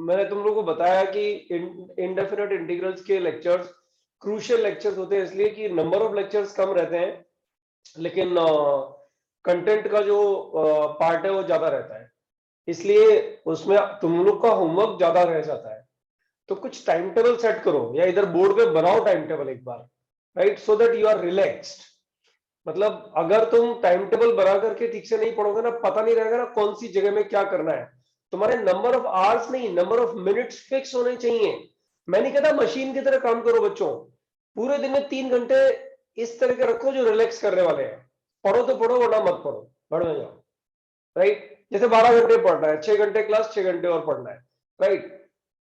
मैंने तुम लोगों को बताया कि इंडेफिनेट इंटीग्रल्स के लेक्चर्स क्रूशियल लेक्चर्स होते हैं, इसलिए कि नंबर ऑफ लेक्चर्स कम रहते हैं लेकिन कंटेंट का जो पार्ट है वो ज्यादा रहता है, इसलिए उसमें तुम लोग का होमवर्क ज्यादा रह जाता है। तो कुछ टाइम टेबल सेट करो या इधर बोर्ड पे बनाओ टाइम टेबल एक बार, right, so that you are relaxed. मतलब अगर तुम टाइम टेबल बना करके ठीक से नहीं पढ़ोगे ना, पता नहीं रहेगा ना कौन सी जगह में क्या करना है। तुम्हारे नंबर ऑफ आवर्स नहीं, नंबर ऑफ मिनट्स फिक्स होने चाहिए। मैं नहीं कहता मशीन की तरह काम करो बच्चों, पूरे दिन में 3 घंटे इस तरह के रखो जो रिलैक्स करने वाले हैं। पढ़ो तो पढ़ो वरना मत पढ़ो, बढ़ में जाओ, राइट। जैसे 12 घंटे पढ़ना है, 6 घंटे क्लास, 6 घंटे और पढ़ना है, राइट।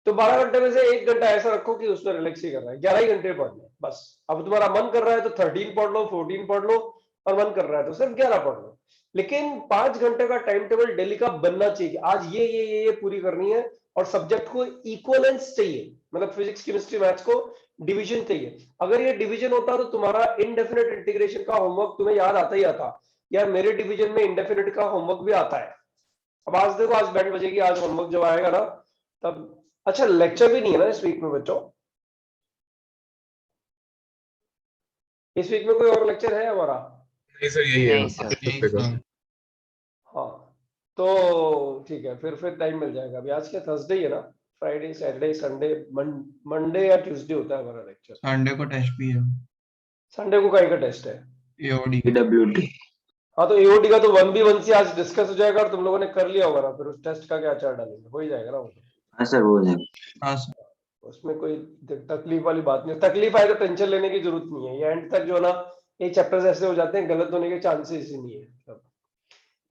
तो 12 घंटे में से 1 घंटा ऐसा रखो कि उसमें रिलैक्स ही करना है, 11 ही घंटे पढ़ना है बस। अब तुम्हारा मन कर रहा है तो 13 पढ़ लो, 14 पढ़ लो, और मन कर रहा है तो सिर्फ 11 पढ़ लो। लेकिन 5 घंटे का टाइम टेबल डेली का बनना चाहिए कि आज ये पूरी करनी है, और सब्जेक्ट को इक्वलेंस चाहिए, मतलब फिजिक्स केमिस्ट्री मैथ्स को डिवीजन चाहिए। अगर ये डिवीजन होता तो तुम्हारा इनडेफिनेट इंटीग्रेशन का होमवर्क तुम्हें याद आता ही आता। यार मेरे डिवीजन में इंडेफिनेट का होमवर्क भी आता है। अब आज देखो, आज बैंड बजेगी, आज होमवर्क जब आएगा ना तब। अच्छा, लेक्चर भी नहीं है ना इस वीक में बच्चों? इस वीक में कोई और लेक्चर है हमारा? नहीं सर, यही है नहीं बस। सर। इस हफ्ते का। हाँ, तो ठीक है, फिर टाइम मिल जाएगा। अभी आज क्या थर्सडे है ना, फ्राइडे सैटरडे संडे मंडे या ट्यूसडे होता है हमारा लेक्चर। संडे को टेस्ट भी है, संडे को कहीं का टेस्ट है? AOD PWD। हाँ, तो एओटी का तो 1v1 से आज डिस्कस हो जाएगा, और तुम लोगों ने कर लिया होगा ना, फिर उस टेस्ट का क्या चार्ट डालेंगे, हो ही जाएगा ना वो तो। हाँ सर, वो है। हाँ सर। उसमें कोई तकलीफ वाली बात नहीं, तकलीफ आए तो टेंशन लेने की जरूरत नहीं है। ये एंड तक जो है ना, ये चैप्टर्स ऐसे हो जाते हैं, गलत होने के चांसेस ही नहीं है।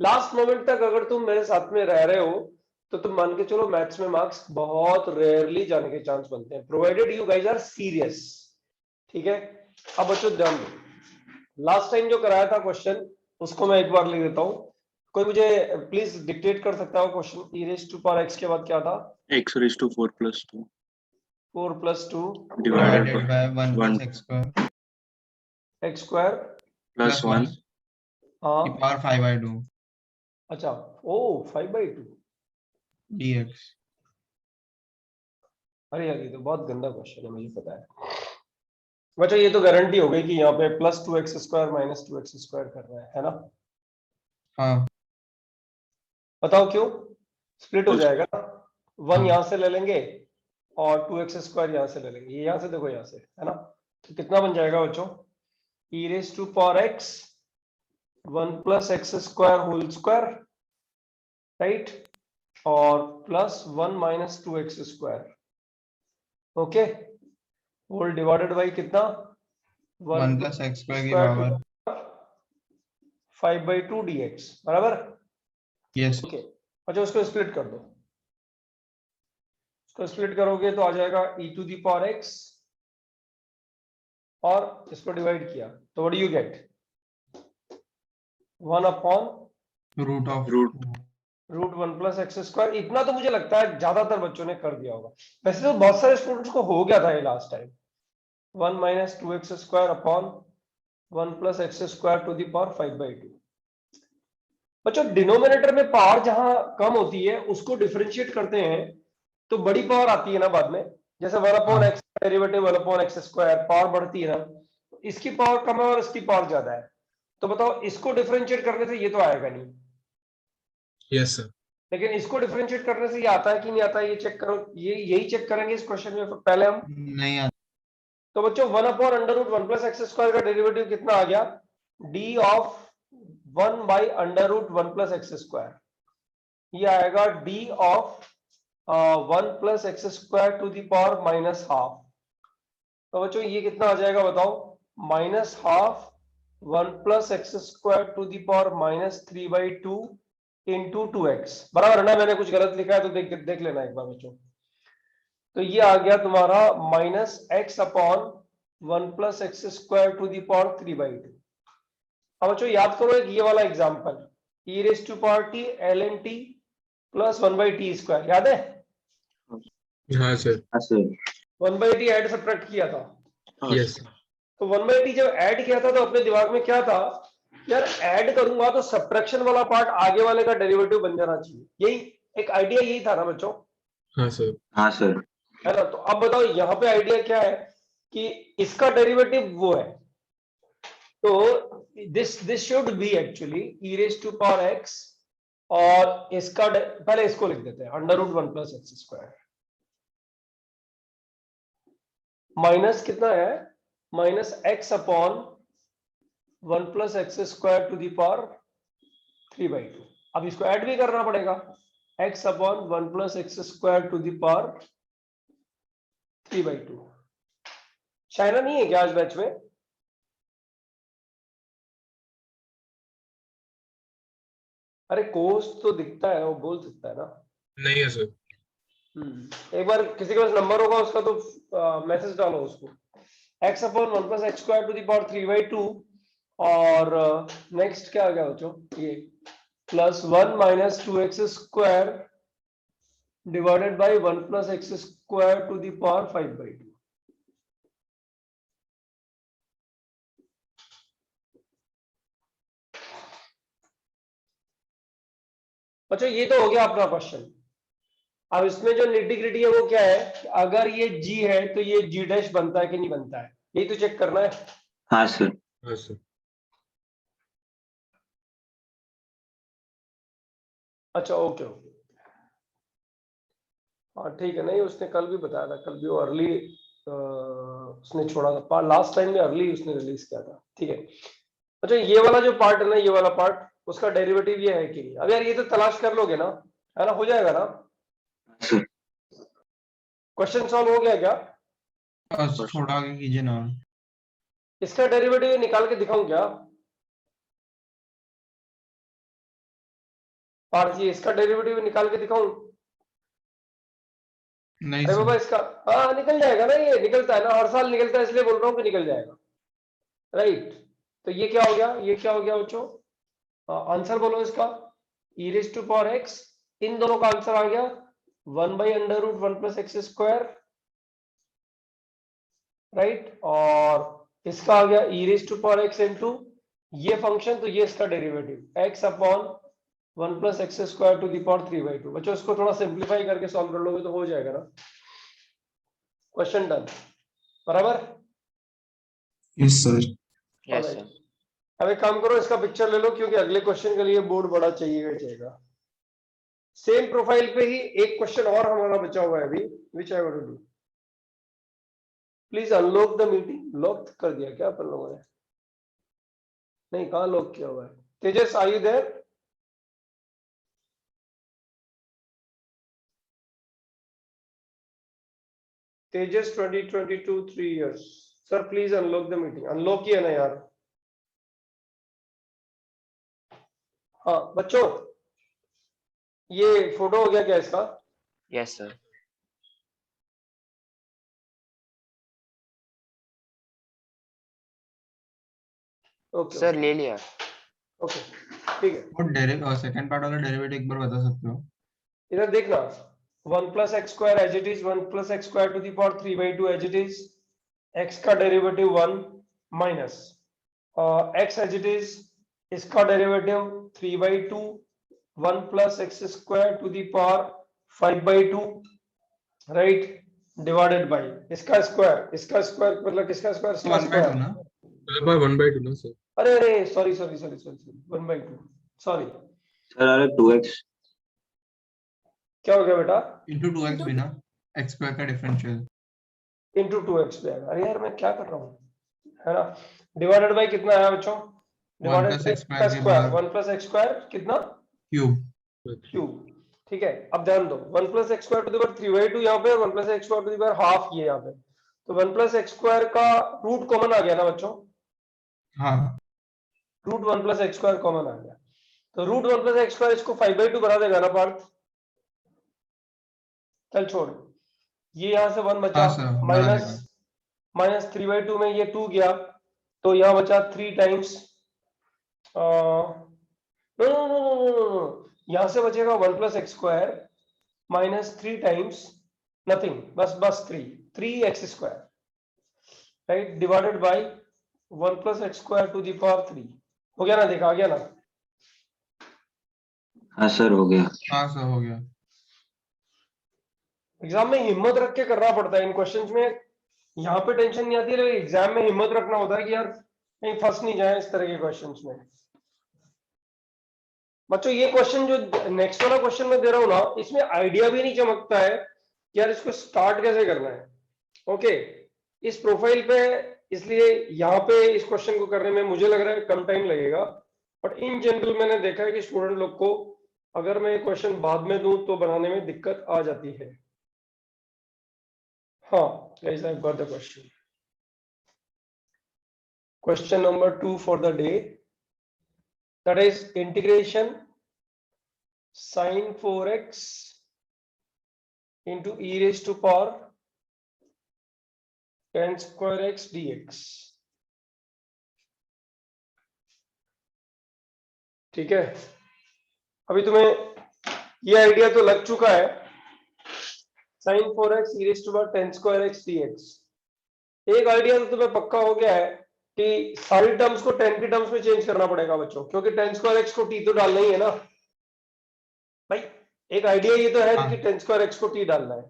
लास्ट मोमेंट तक अगर तुम मेरे साथ में रह रहे हो तो तुम मान के चलो मैथ्स में मार्क्स बहुत रेयरली जाने के चांस बनते हैं, provided you guys are serious. ठीक है, अब बच्चों ध्यान दो, लास्ट टाइम जो कराया था क्वेश्चन उसको मैं एक बार लिख देता हूं। कोई मुझे प्लीज डिक्टेट कर सकता हो question? e raised to power x के बाद क्या था? x raised to 4 plus 2 4 plus 2 divided divided by 1 1 plus x square x square plus 1 की हाँ पावर 5/2 अच्छा, ओ 5/2। dx। अरे यार ये तो बहुत गंदा क्वेश्चन है, मुझे पता है। बच्चों ये तो गारंटी हो गई कि यहाँ पे plus 2x square minus 2x square कर रहा है ना? हाँ बताओ क्यों? स्प्लिट हो Yes. जाएगा ना, 1 यहाँ से ले लेंगे और 2x स्क्वायर यहाँ से ले लेंगे, ये यहाँ से देखो, यहाँ से है ना। तो कितना बन जाएगा बच्चों? e raised to power x 1 plus x square whole square, right, और प्लस 1 minus 2x स्क्वायर, ओके, होल डिवाइडेड बाई कितना? 1 plus x square की पावर 5/2 dx, बराबर? यस। ओके, अच्छा उसको स्प्लिट कर दो। उसको स्प्लिट करोगे तो आ जाएगा e to the power x, और इसको डिवाइड किया तो what do you get? 1 upon root of root 1 plus x square. इतना तो मुझे लगता है ज्यादातर बच्चों ने कर दिया होगा, वैसे तो बहुत सारे स्टूडेंट्स को हो गया था ये last time. 1 minus 2x square upon 1 plus x स्क्वायर टू द पावर 5/2। बच्चों डिनोमिनेटर में पावर जहां कम होती है उसको डिफरेंशिएट करते हैं तो बड़ी पावर आती है ना बाद में, जैसे 1 upon x derivative 1 upon x square, power बढ़ती है ना। इसकी पावर कम है और इसकी पावर ज्यादा है, तो बताओ इसको डिफरेंशिएट करने से ये तो आएगा नहीं, यस सर। लेकिन इसको डिफरेंशिएट करने से ये आता है कि नहीं आता है, ये चेक करो। ये यही चेक करेंगे इस क्वेश्चन में पहले हम। नहीं आता। तो बच्चों 1 upon under root 1 plus x square का डेरिवेटिव कितना आ गया? d of 1 by under root 1 plus x square, ये आएगा d of 1 plus x square to the power minus half. तो बच्चों ये कितना आ जाएगा बताओ? Minus half 1 plus x square to the power minus 3/2 into 2x, बराबर है ना? मैंने कुछ गलत लिखा है तो देख लेना एक बार बच्चों। तो ये आ गया तुम्हारा minus x upon 1 plus x square to the power 3/2। अब बच्चों याद करो एक ये वाला example, e raised to power t ln t प्लस 1/t स्क्वायर, याद है? हाँ सर। हाँ सर। 1/t ऐड सब्ट्रैक्ट किया था। यस। तो 1/t जब ऐड किया था तो अपने दिमाग में क्या था, यार ऐड करूंगा तो सब्ट्रैक्शन वाला पार्ट आगे वाले का डेरिवेटिव बन जाना चाहिए। यही एक आइडिया, यही था ना बच्चों? हाँ सर, हाँ सर, है ना। तो अब बताओ यहाँ पे आइडिया क्या है कि इसका डेरिवेटिव वो है, तो this should be actually e raise to power x, और इसका पहले इसको लिख देते हैं under root 1 plus x square minus कितना है, minus x upon 1 plus x square to the power 3/2। अब इसको ऐड भी करना पड़ेगा, x upon 1 plus x square to the power 3/2। China नहीं है क्या आज बैच में? अरे कोर्स तो दिखता है, वो बोल सकता है ना। नहीं है सर। एक बार किसी के पास नंबर होगा उसका तो मैसेज डालो उसको। x upon 1 plus x square to the power 3/2, और नेक्स्ट क्या आ गया बच्चों, ये plus 1 minus 2x square divided by 1 plus x square to the power 5/2। अच्छा ये तो हो गया अपना क्वेश्चन। अब इसमें जो निटी ग्रिटी है वो क्या है कि अगर ये g है तो ये g डैश बनता है कि नहीं बनता है, यही तो चेक करना है। हाँ सर, हाँ सर। अच्छा ओके ओके, हाँ ठीक है। नहीं उसने कल भी बताया था, कल भी वो अर्ली उसने छोड़ा था, लास्ट टाइम में अर्ली उसने रिलीज किया था, ठीक है। अच्छा ये वाला जो पार्ट है ना, ये वाला पार्ट, उसका डेरिवेटिव ये है कि नहीं? अब यार ये तो तलाश कर लोगे ना, है ना, हो जाएगा ना? सर, क्वेश्चन सॉल्व हो गया क्या? बस थोड़ा आगे कीजिए ना। इसका डेरिवेटिव निकाल के दिखाऊं क्या पार्थ जी? इसका डेरिवेटिव निकाल के दिखाऊं? नहीं अरे बाबा सर, इसका, हाँ निकल जाएगा ना, ये निकलता है ना, हर साल निकलता है, इसलिए बोल रहा हूँ कि निकल जाएगा, राइट। तो ये क्या हो गया, ये क्या हो गया बच्चों? आंसर बोलो इसका, e raise to power x, इन दोनों का आंसर आ गया 1 by under root 1 plus x square, right. और इसका आ गया e raise to power x into ये फंक्शन, तो ये इसका derivative x upon 1 plus x square to the power 3/2। बच्चों इसको थोड़ा सिंप्लीफाई करके सॉल्व कर लोगे तो हो जाएगा ना, क्वेश्चन डन, बराबर। Yes sir. Yes Alright. Sir. अब एक काम करो, इसका पिक्चर ले लो, क्योंकि अगले क्वेश्चन के लिए बोर्ड बड़ा चाहिए चाहिएगा। सेम प्रोफाइल पे ही एक क्वेश्चन और हमारा बचा हुआ है अभी, which I want to do. Please unlock the meeting. Lock कर दिया क्या अपन लोगों ने? नहीं, कहाँ लॉक किया हुआ है? Tejas are you there? Tejas 2022 3 years. Sir please unlock the meeting. Unlock किया ना यार। हाँ बच्चों, ये फोटो हो गया क्या इसका? Yes sir. ओके सर ले लिया। ओके ठीक है। वो सेकंड पार्ट वाला डेरिवेटिव एक बार बता सकते हो? इधर देखना, 1 plus x square as it is, 1 plus x square to the power 3/2 as it is, x का derivative 1 minus x as it is, इसका derivative 3/2, 1 plus x square to the power 5/2, right, divided by इसका square मतलब किसका square? तो 1/2 ना? मतलब 1/2 ना sir. अरे अरे sorry sorry sorry sorry 1/2, sorry. Sir अरे 2x। क्या हो गया बेटा? इंटू 2x भी ना, x स्क्वायर का डिफरेंशियल। इंटू 2x पे आएगा। अरे यार मैं क्या कर रहा हूँ, है ना। डिवाइडेड बाई कितना है बच्चों? 1 divided plus by x square के स्क्वायर, बाद 1 प्लस एक्स स्क्वायर कितना? क्यूब। क्यूब, ठीक है। अब ध्यान दो, 1 plus x square to the power 3/2 यहाँ पे, 1 plus x square to the power half ये यहाँ पे, तो 1 प्लस एक्स स्क्वायर का रूट कॉमन आ गया ना बच्चों? हाँ root 1 plus x square common आ गया, तो रूट 1 प्लस एक्स स्क्वायर इसको 5/2 बना देगा ना पार्थ? चल छोड़, ये यहाँ से 1 बचा, हाँ सर, बना माइनस देगा। माइनस 3/2 में ये 2 गया, तो यहाँ बचा 3 times, no no no no no no, यहाँ से बचेगा 1 plus x square minus 3 times nothing, बस 3 x square, right, divided by 1 plus x square to the power 3। हो गया ना? देखा, आ गया ना? हाँ सर, हो गया। हाँ सर, हो गया। एग्जाम में हिम्मत रख के करना पड़ता है इन क्वेश्चंस में। यहाँ पे टेंशन नहीं आती है, लेकिन एग्जाम में हिम्मत रखना होता है कि यार कहीं फंस नहीं जाए इस तरह के क्वेश्चंस में। बच्चों ये क्वेश्चन जो नेक्स्ट वाला क्वेश्चन मैं दे रहा हूं ना, इसमें आइडिया भी नहीं चमकता है कि यार इसको स्टार्ट कैसे करना है। ओके, इस प्रोफाइल पे, इसलिए यहाँ पे इस क्वेश्चन को करने में मुझे लग रहा है कम टाइम लगेगा, बट इन जनरल मैंने देखा है कि स्टूडेंट लोग को अगर मैं क्वेश्चन बाद में दूं तो बनाने में दिक्कत आ जाती है। हाँ guys, I've got the question. Question number 2 for the day, that is integration sin 4x into e raised to power 10 square x dx। ठीक है, अभी तुम्हें ये आइडिया तो लग चुका है, sin 4x e raised to power 10 square x dx। एक आइडिया तो तुम्हें पक्का हो गया है कि सारी टर्म्स को 10 की टर्म्स में चेंज करना पड़ेगा बच्चों, क्योंकि 10 स्क्वायर x को t तो डालना ही है ना भाई। एक आइडिया ये तो है हाँ। कि 10 स्क्वायर x को t डालना है,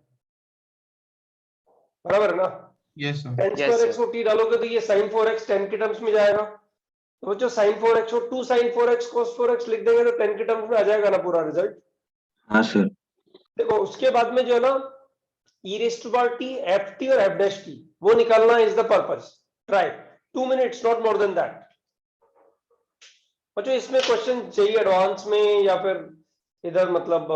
बराबर है ना। Yes, sir. 10 स्क्वायर x को t डालोगे तो ये sin 4x 10 की टर्म्स में जाएगा, तो बच्चों sin 4x को 2 sin 4x cos 4x लिख देंगे तो 10 की टर्म्स में आ जाएगा ना पूरा रिजल्ट। हाँ सर। देखो उसके बाद में जो है ना e raised to power t, ft और f dash t वो निकालना is the purpose. Try 2 minutes, not more than that. बच्चों इसमें क्वेश्चन चाहिए एडवांस में या फिर इधर मतलब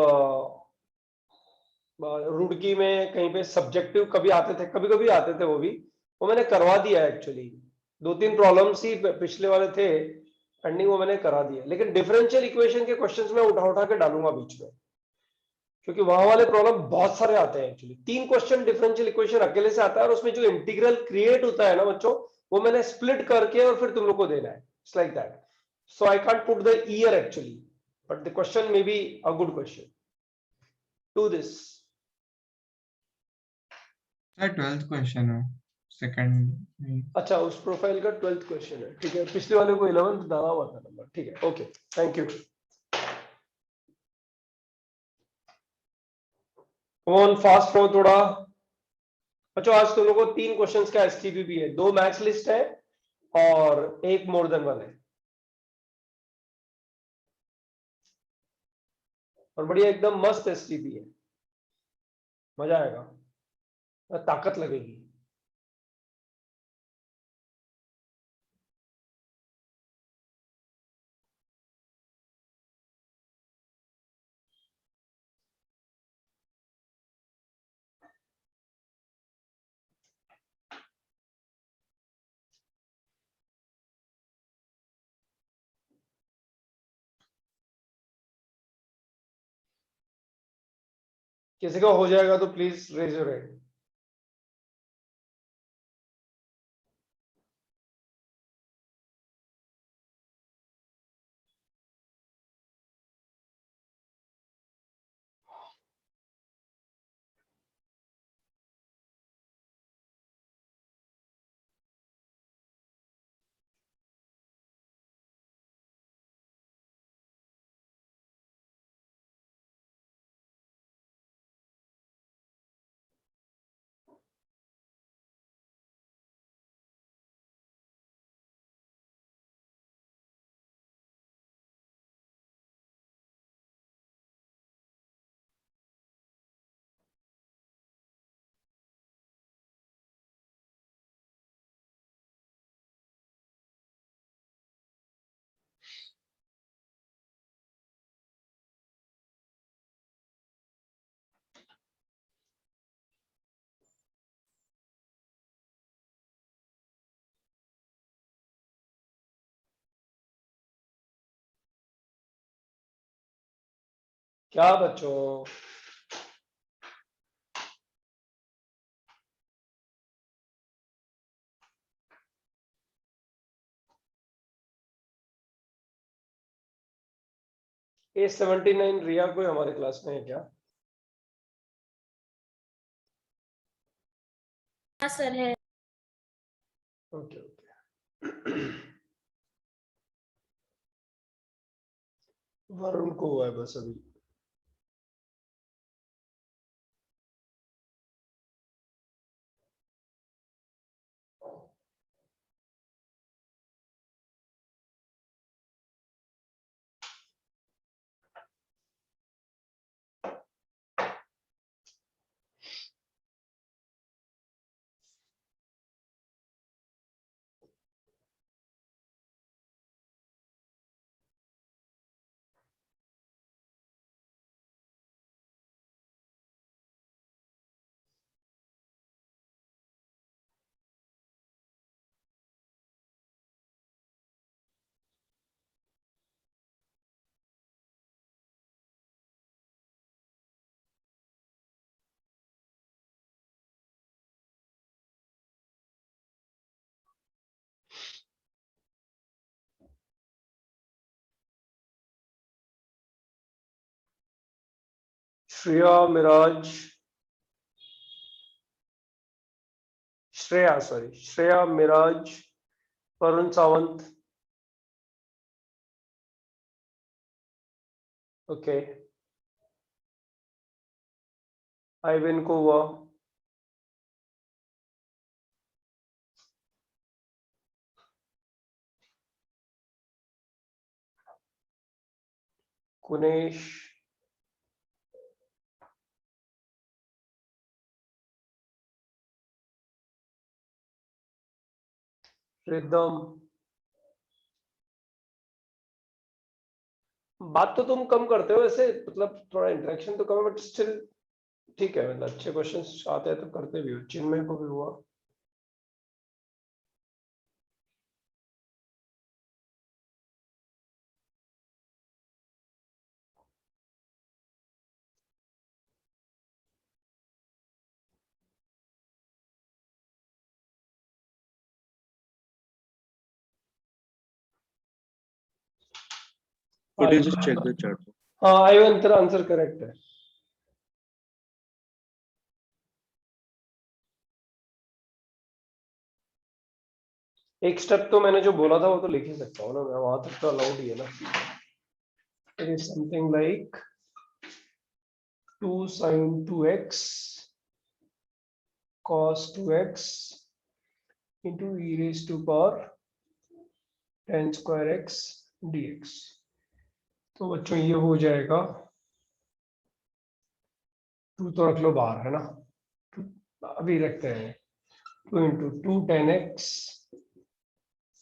रुड़की में कहीं पे सब्जेक्टिव कभी आते थे, कभी कभी आते थे, वो मैंने करवा दिया एक्चुअली। 2-3 प्रॉब्लम्स ही पिछले वाले थे पेंडिंग, वो मैंने करा दिया। लेकिन डिफरेंशियल इक्वेशन के क्वेश्चंस में उठा उठा के डालूंगा बीच में, क्योंकि वहां वाले प्रॉब्लम बहुत सारे आते हैं एक्चुअली। 3 क्वेश्चन डिफरेंशियल इक्वेशन अकेले से आता है, और उसमें जो इंटीग्रल क्रिएट होता है ना बच्चों, वो मैंने स्प्लिट करके और फिर तुम लोग को देना है। It's like that, so I can't put the year actually, but the question may be a good question. Do this. Sir, 12th question है, second. अच्छा, उस प्रोफाइल का 12th क्वेश्चन है, ठीक है। पिछले वाले को 11th डाला हुआ था नंबर, ठीक है, okay, thank you. On fast रहो थोड़ा बच्चों। आज तुम लोगों को 3 क्वेश्चंस का एसटीपी भी है, 2 मैथ्स लिस्ट है और एक मोर देन वन है, और बढ़िया एकदम मस्त एसटीपी है, मजा आएगा, ताकत लगेगी। किसी का हो जाएगा तो प्लीज रेज योर हैंड। क्या बच्चों, A79 रिया कोई हमारे क्लास में है क्या? हाँ सर है। Okay okay. वरुण को हुआ है बस अभी। श्रेया मिराज, श्रेया मिराज, वरुण सावंत, ओके, आइविन को हुआ, कुनेश, रिदम। बात तो तुम कम करते हो वैसे, मतलब थोड़ा इंटरेक्शन तो कम है, बट स्टिल ठीक है, मतलब अच्छे क्वेश्चंस आते हैं तो करते भी हो। चिन्मय को भी हुआ, Could you just check the chat? हाँ आइवन तेरा आंसर करेक्ट है। एक स्टेप तो मैंने जो बोला था वो तो लिख ही सकता हूँ ना मैं, वहां तक तो अलाउड ही है ना। It is something like 2 sin 2x cos 2x into e raised to power 10 square x dx। तो बच्चों ये हो जाएगा, 2 तो रख लो बाहर, है ना, अभी रखते हैं, 2 into 2 10 x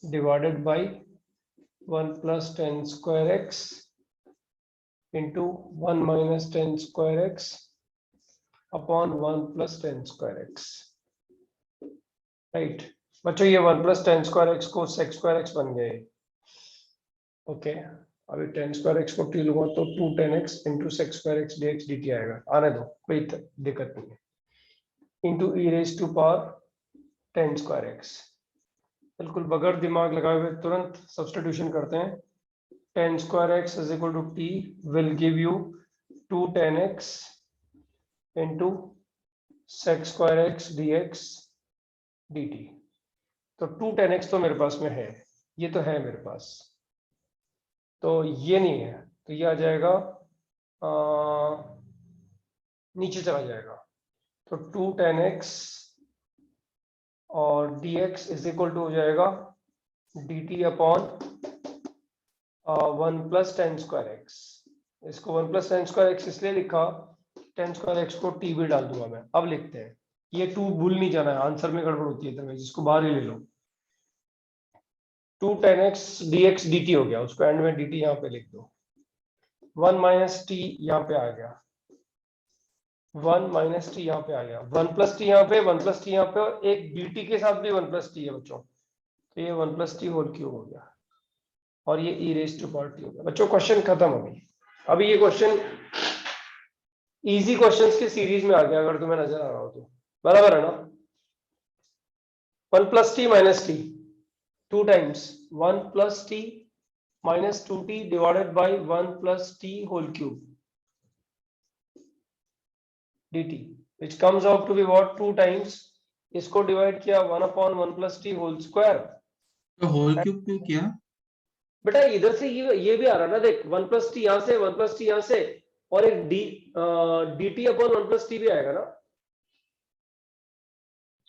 divided by 1 plus 10 square x into 1 minus 10 square x upon 1 plus 10 square x, right. बच्चों ये 1 plus 10 square x को sec square x बन गए, ओके। अभी 10 square x को t लूंगा तो 2 10x into sec square x dx dt आएगा, आने दो कोई दिक्कत नहीं है, into e raised to power 10 square x। बिल्कुल बगैर दिमाग लगाए हुए तुरंत सब्स्टिट्यूशन करते हैं। 10 square x is equal to t will give you 2 10x into sec square x dx dt। तो 2 10x तो मेरे पास में है, ये तो है मेरे पास, तो ये नहीं है, तो ये आ जाएगा नीचे चला जाएगा। तो 2 10x और dx इज इक्वल टू हो जाएगा dt upon 1 plus 10 square x। इसको 1 plus 10 square x इसलिए लिखा, 10 square x को t भी डाल दूंगा मैं। अब लिखते हैं, ये 2 भूल नहीं जाना है, आंसर में गड़बड़ होती है तो जिसको बाहर ही ले लो। 2 10x dx dt हो गया, उसको एंड में dt यहाँ पे लिख दो। 1 minus t यहाँ पे आ गया, 1 minus t यहाँ पे आ गया, 1 plus t यहाँ पे, 1 plus t यहाँ पे, और एक dt के साथ भी 1 plus t है बच्चों, तो ये 1 plus t होल क्यूब हो गया, और ये e raised to power t हो गया। बच्चों क्वेश्चन खत्म। अभी ये क्वेश्चन इजी क्वेश्चंस के सीरीज में आ गया, अगर तुम्हें नजर आ रहा हो तो, बराबर है ना। 1 plus t minus t 2 times 1 plus t minus 2t divided by 1 plus t whole cube dt, which comes out to be what, 2 times, इसको डिवाइड किया 1 upon 1 plus t whole square। तो होल क्यूब क्यों किया? बेटा इधर से ये भी आ रहा ना, देख 1 plus t यहाँ से, 1 plus t यहाँ से, और एक dt upon 1 plus t भी आएगा ना।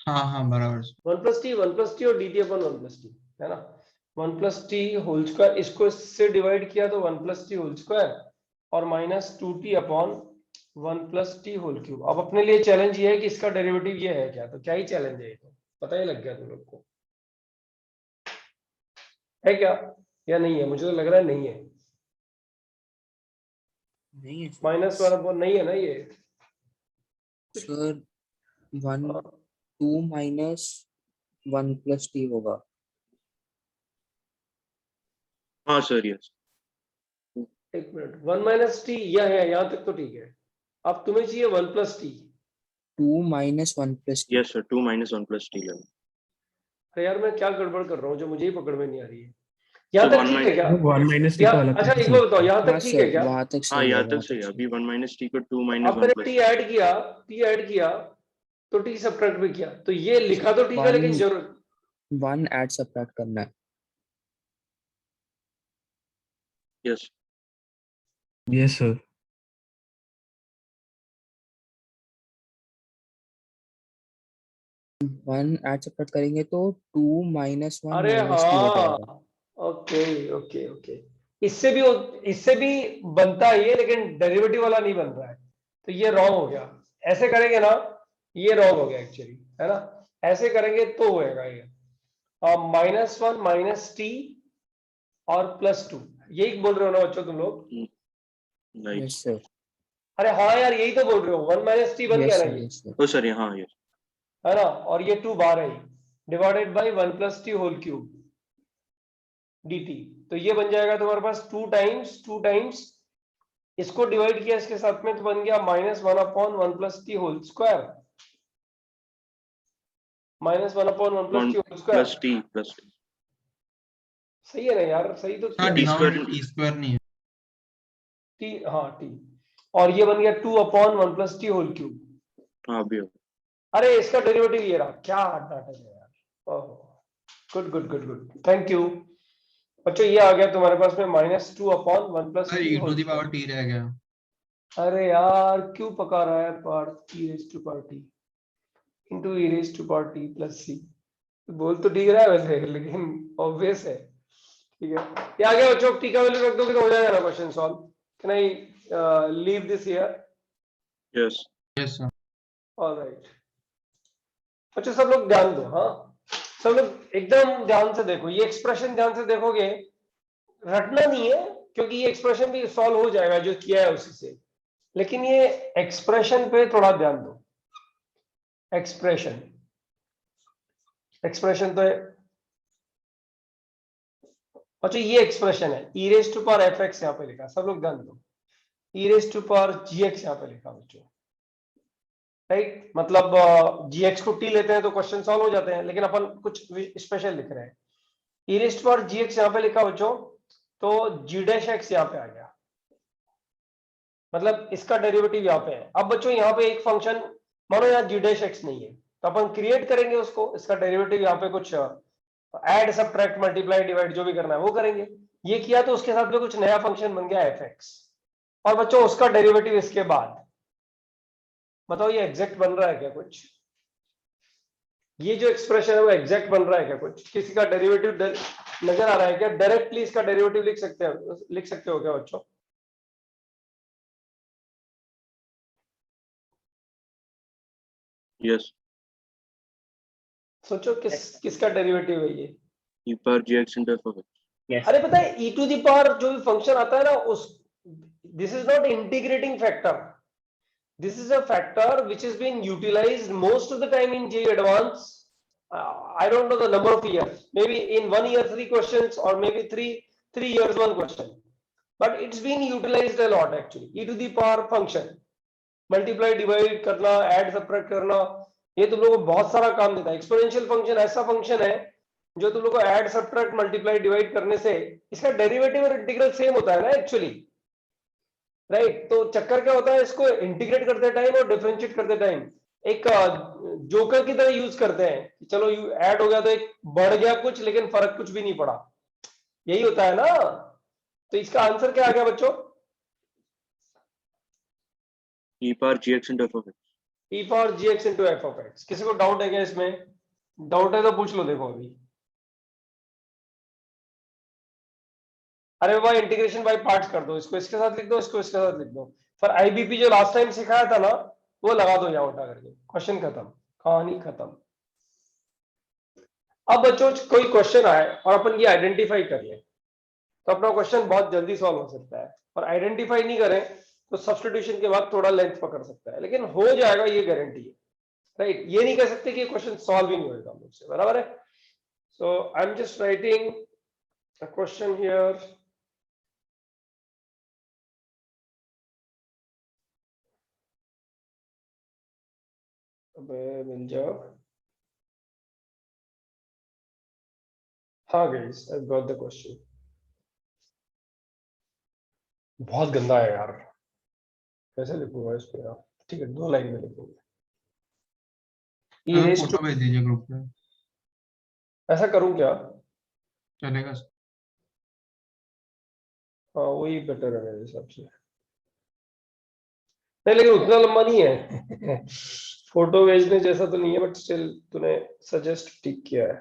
हाँ हाँ बराबर। 1 plus t और dt upon 1 plus t है ना। 1 plus t होल स्क्वायर, इसको इससे डिवाइड किया तो 1 plus t होल स्क्वायर, और minus 2t upon 1 plus t whole cube. अब अपने लिए चैलेंज ये है कि इसका डेरिवेटिव ये है क्या, तो क्या ही चैलेंज है ये, तो पता ही लग गया तुम लोग को, है क्या या नहीं है? मुझे तो लग रहा है नहीं है, नहीं है माइनस 1 अपॉन नहीं है ना ये सर। 1 2 minus 1 plus t होगा। हाँ सर, यस। एक मिनट, 1 माइनस टी यह है, यहाँ तक तो ठीक है। अब तुम्हें चाहिए 1 plus t। 2 minus 1 plus t। Yes sir, 2 minus 1 plus t level. अरे यार मैं क्या गड़बड़ कर रहा हूँ जो मुझे ही पकड़ में नहीं आ रही है। यहाँ तो तक ठीक है क्या? 1 माइनस टी या को अलग अच्छा करके एक बार बताओ, यहाँ हाँ तक ठीक है सर, क्या? वहां तक हाँ सही है, यहाँ वहां तक सही है। तक अभी 1 माइनस टी को 2 माइनस अब 1 मैंने प्लस टी ऐड किया, टी ऐड किया तो टी सब्ट्रैक्ट भी किया, तो ये लिखा तो ठीक है लेकिन जरूर 1 ऐड सब्ट्रैक्ट करना है। Yes. Yes sir. 1 add subtract करेंगे तो 2 माइनस 1 अरे माइनस टी हो जाएगा। हाँ, ओके ओके ओके, इससे भी बनता है ये, लेकिन डेरिवेटिव वाला नहीं बन रहा है, तो ये रॉन्ग हो गया। ऐसे करेंगे ना, ये रॉन्ग हो गया एक्चुअली, है ना? ऐसे करेंगे तो होएगा ये -1 माइनस टी और +2, यही बोल रहे हो ना बच्चों तुम लोग? राइट। यस सर, अरे हाँ यार, यही तो बोल रहे हो, 1 माइनस टी बन यस गया ना सर, ये, यस सर। ओ सर हाँ यस। है ना? और ये 2 बार है, divided by 1 + t whole cube dt, तो ये बन जाएगा तुम्हारे पास 2 टाइम्स इसको डिवाइड किया इसके साथ में, तो बन गया -1/1 + t whole square, -1/1 + 1 t whole square. Plus t. सही है ना यार? सही तो हाँ किया t square denominator t square नहीं है। t, हाँ t, और ये बन गया 2/1 + t होल क्यूब। हाँ अभी होगा। अरे इसका डेरिवेटिव ये रहा, क्या नाटक है यार! ओहो, good good good good, thank you बच्चों। ये आ गया तुम्हारे पास में -2/1 + sir t e whole to the square. Power t रह गया। अरे यार क्यों पका रहा है part e raise to power t into e raise to power t + c? बोल तो ठीक रहा है वैसे, लेकिन ऑब्वियस है। ठीक है, ये आ गया बच्चों, टी का वैल्यू रख दोगे तो हो जाएगा ना question solve. Can I leave this here? Yes. Yes sir. Alright बच्चों, सब लोग ध्यान दो, हाँ सब लोग एकदम ध्यान से देखो, ये एक्सप्रेशन ध्यान से देखोगे, रटना नहीं है क्योंकि ये एक्सप्रेशन भी सॉल्व हो जाएगा जो किया है उसी से, लेकिन ये एक्सप्रेशन पे थोड़ा ध्यान दो। एक्सप्रेशन एक्सप्रेशन तो है। अच्छा ये एक्सप्रेशन है, e raise to power fx यहाँ पे लिखा, सब लोग ध्यान दो, e raise to power gx यहाँ पे लिखा बच्चों, राइट? मतलब gx को t लेते हैं तो क्वेश्चन सॉल्व हो जाते हैं, लेकिन अपन कुछ स्पेशल लिख रहे हैं। e raise to power gx यहाँ पे लिखा बच्चों, तो g डैश x यहाँ पे आ गया, मतलब इसका डेरिवेटिव यहाँ पे है। अब बच्चों यहाँ पे एक फंक्शन, मानो यहाँ g डैश x नहीं है, तो अपन क्रिएट करेंगे उसको, इसका डेरिवेटिव यहाँ पे कुछ ऐड सब्ट्रैक्ट मल्टीप्लाई डिवाइड जो भी करना है वो करेंगे। ये किया तो उसके साथ में कुछ नया फंक्शन बन गया fx, और बच्चों उसका डेरिवेटिव इसके बाद। बताओ ये एग्जैक्ट बन रहा है क्या कुछ? ये जो एक्सप्रेशन है वो एग्जैक्ट बन रहा है क्या कुछ? किसी का डेरिवेटिव नजर आ रहा है क्या? डायरेक्टली इसका डेरिवेटिव लिख सकते हो क्या बच्चों? यस। सोचो किसका डेरिवेटिव है ये? e power gx into f of x। अरे पता है e टू द पावर जो भी फंक्शन आता है ना, उस this is not integrating factor, this is a factor which has been utilized most of the time in JEE Advance. I don't know the number of years, maybe in 1 year 3 questions, or maybe 3 years 1 question, but it's been utilized a lot actually. E to the power function, multiply divide करना, add subtract करना, ये तुम लोगों को बहुत सारा काम देता है। एक्सपोनेंशियल फंक्शन ऐसा फंक्शन है जो तुम लोग को ऐड सब्ट्रैक्ट मल्टीप्लाई डिवाइड करने से इसका डेरिवेटिव और इंटीग्रल सेम होता है ना एक्चुअली, राइट? तो चक्कर क्या होता है, इसको इंटीग्रेट करते टाइम और डिफरेंशिएट करते टाइम एक जोकर की तरह यूज करते हैं कि चलो ऐड हो गया तो एक बढ़ गया कुछ, लेकिन फर्क कुछ भी नहीं पड़ा, यही होता है ना? तो इसका आंसर क्या आ गया बच्चों? e power gx into f of x। e power gx into f of x। किसी को डाउट है क्या इसमें? डाउट है तो पूछ लो, देखो अभी। अरे बाबा इंटीग्रेशन बाय पार्ट्स कर दो, इसको इसके साथ लिख दो, इसको इसके साथ लिख दो, पर आईबीपी जो लास्ट टाइम सिखाया था ना वो लगा दो यहाँ उठा करके, क्वेश्चन खत्म, कहानी खत्म। अब बच्चों कोई क्वेश्चन आए और अपन ये आइडेंटिफाई कर ले तो अपना क्वेश्चन बहुत जल्दी सॉल्व हो सकता है, और आइडेंटिफाई नहीं करें तो सब्स्टिट्यूशन के बाद थोड़ा लेंथ पकड़ सकता है, लेकिन हो जाएगा ये गारंटी है, राइट? ये नहीं कह सकते कि क्वेश्चन सॉल्व ही नहीं होगा मुझसे, बराबर है? So I am just writing a question here. मिल जाओ। हाँ guys, I got the question. बहुत गंदा है यार, कैसे लिखूंगा इसको यार। ठीक है, 2 लाइन में लिखूंगा। हमें raised to- फोटो भेज दीजिए ग्रुप पे, ऐसा करूं क्या? चलेगा। हाँ वही बेटर है मेरे हिसाब से। नहीं लेकिन उतना लंबा नहीं है फोटो भेजने जैसा तो नहीं है, बट स्टिल तूने सजेस्ट ठीक किया है।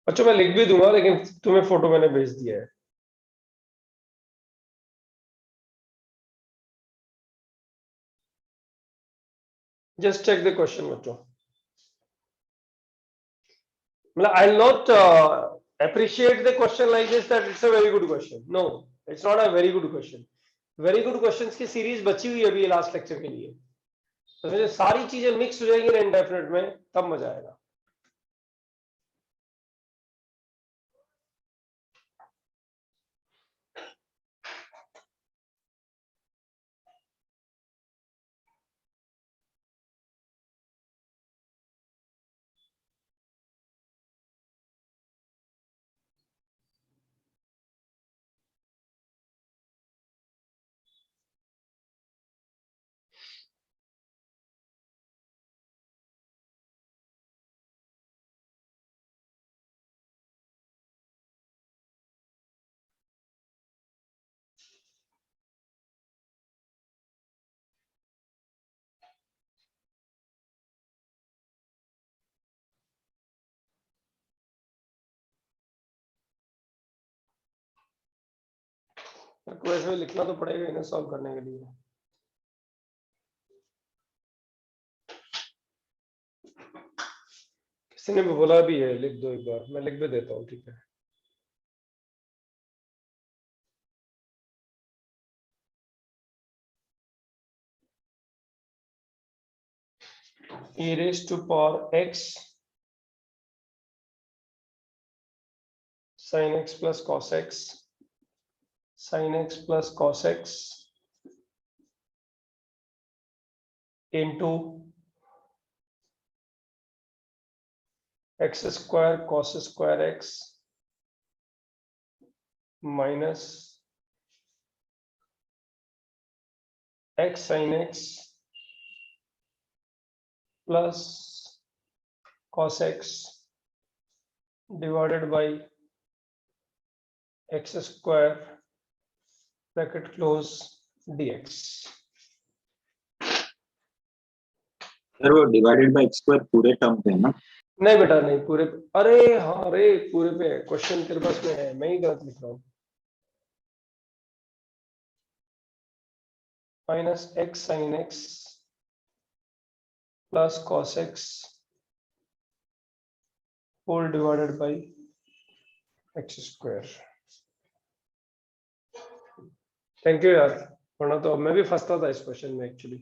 अच्छा मैं लिख भी दूंगा, लेकिन तुम्हें फोटो मैंने भेज दिया है। जस्ट चेक द क्वेश्चन बच्चों। मतलब I will not appreciate the question like this that it's a very good question. No, it's not a very good question. Very good questions की सीरीज बची हुई है अभी लास्ट लेक्चर के लिए, तो फिर सारी चीजें मिक्स हो जाएंगी ना इंडेफिनिट में, तब मजा आएगा। तो वैसे लिखना तो पड़ेगा इन्हें सॉल्व करने के लिए। किसी ने भी बोला भी है लिख दो, एक बार मैं लिख भी देता हूँ, ठीक है। e raised to power x sin x plus cos x sin x plus cos x into x square cos square x minus x sin x plus cos x divided by x square bracket close dx। Sir वो divided by x square पूरे term पे है ना? नहीं बेटा नहीं, पूरे पे। अरे हाँ, अरे पूरे पे है क्वेश्चन, तेरे पास में है, मैं ही गलत लिख रहा हूँ। Minus x sine x plus cos x whole divided by x square. Thank you यार, वरना तो मैं भी फंसता था इस क्वेश्चन में एक्चुअली।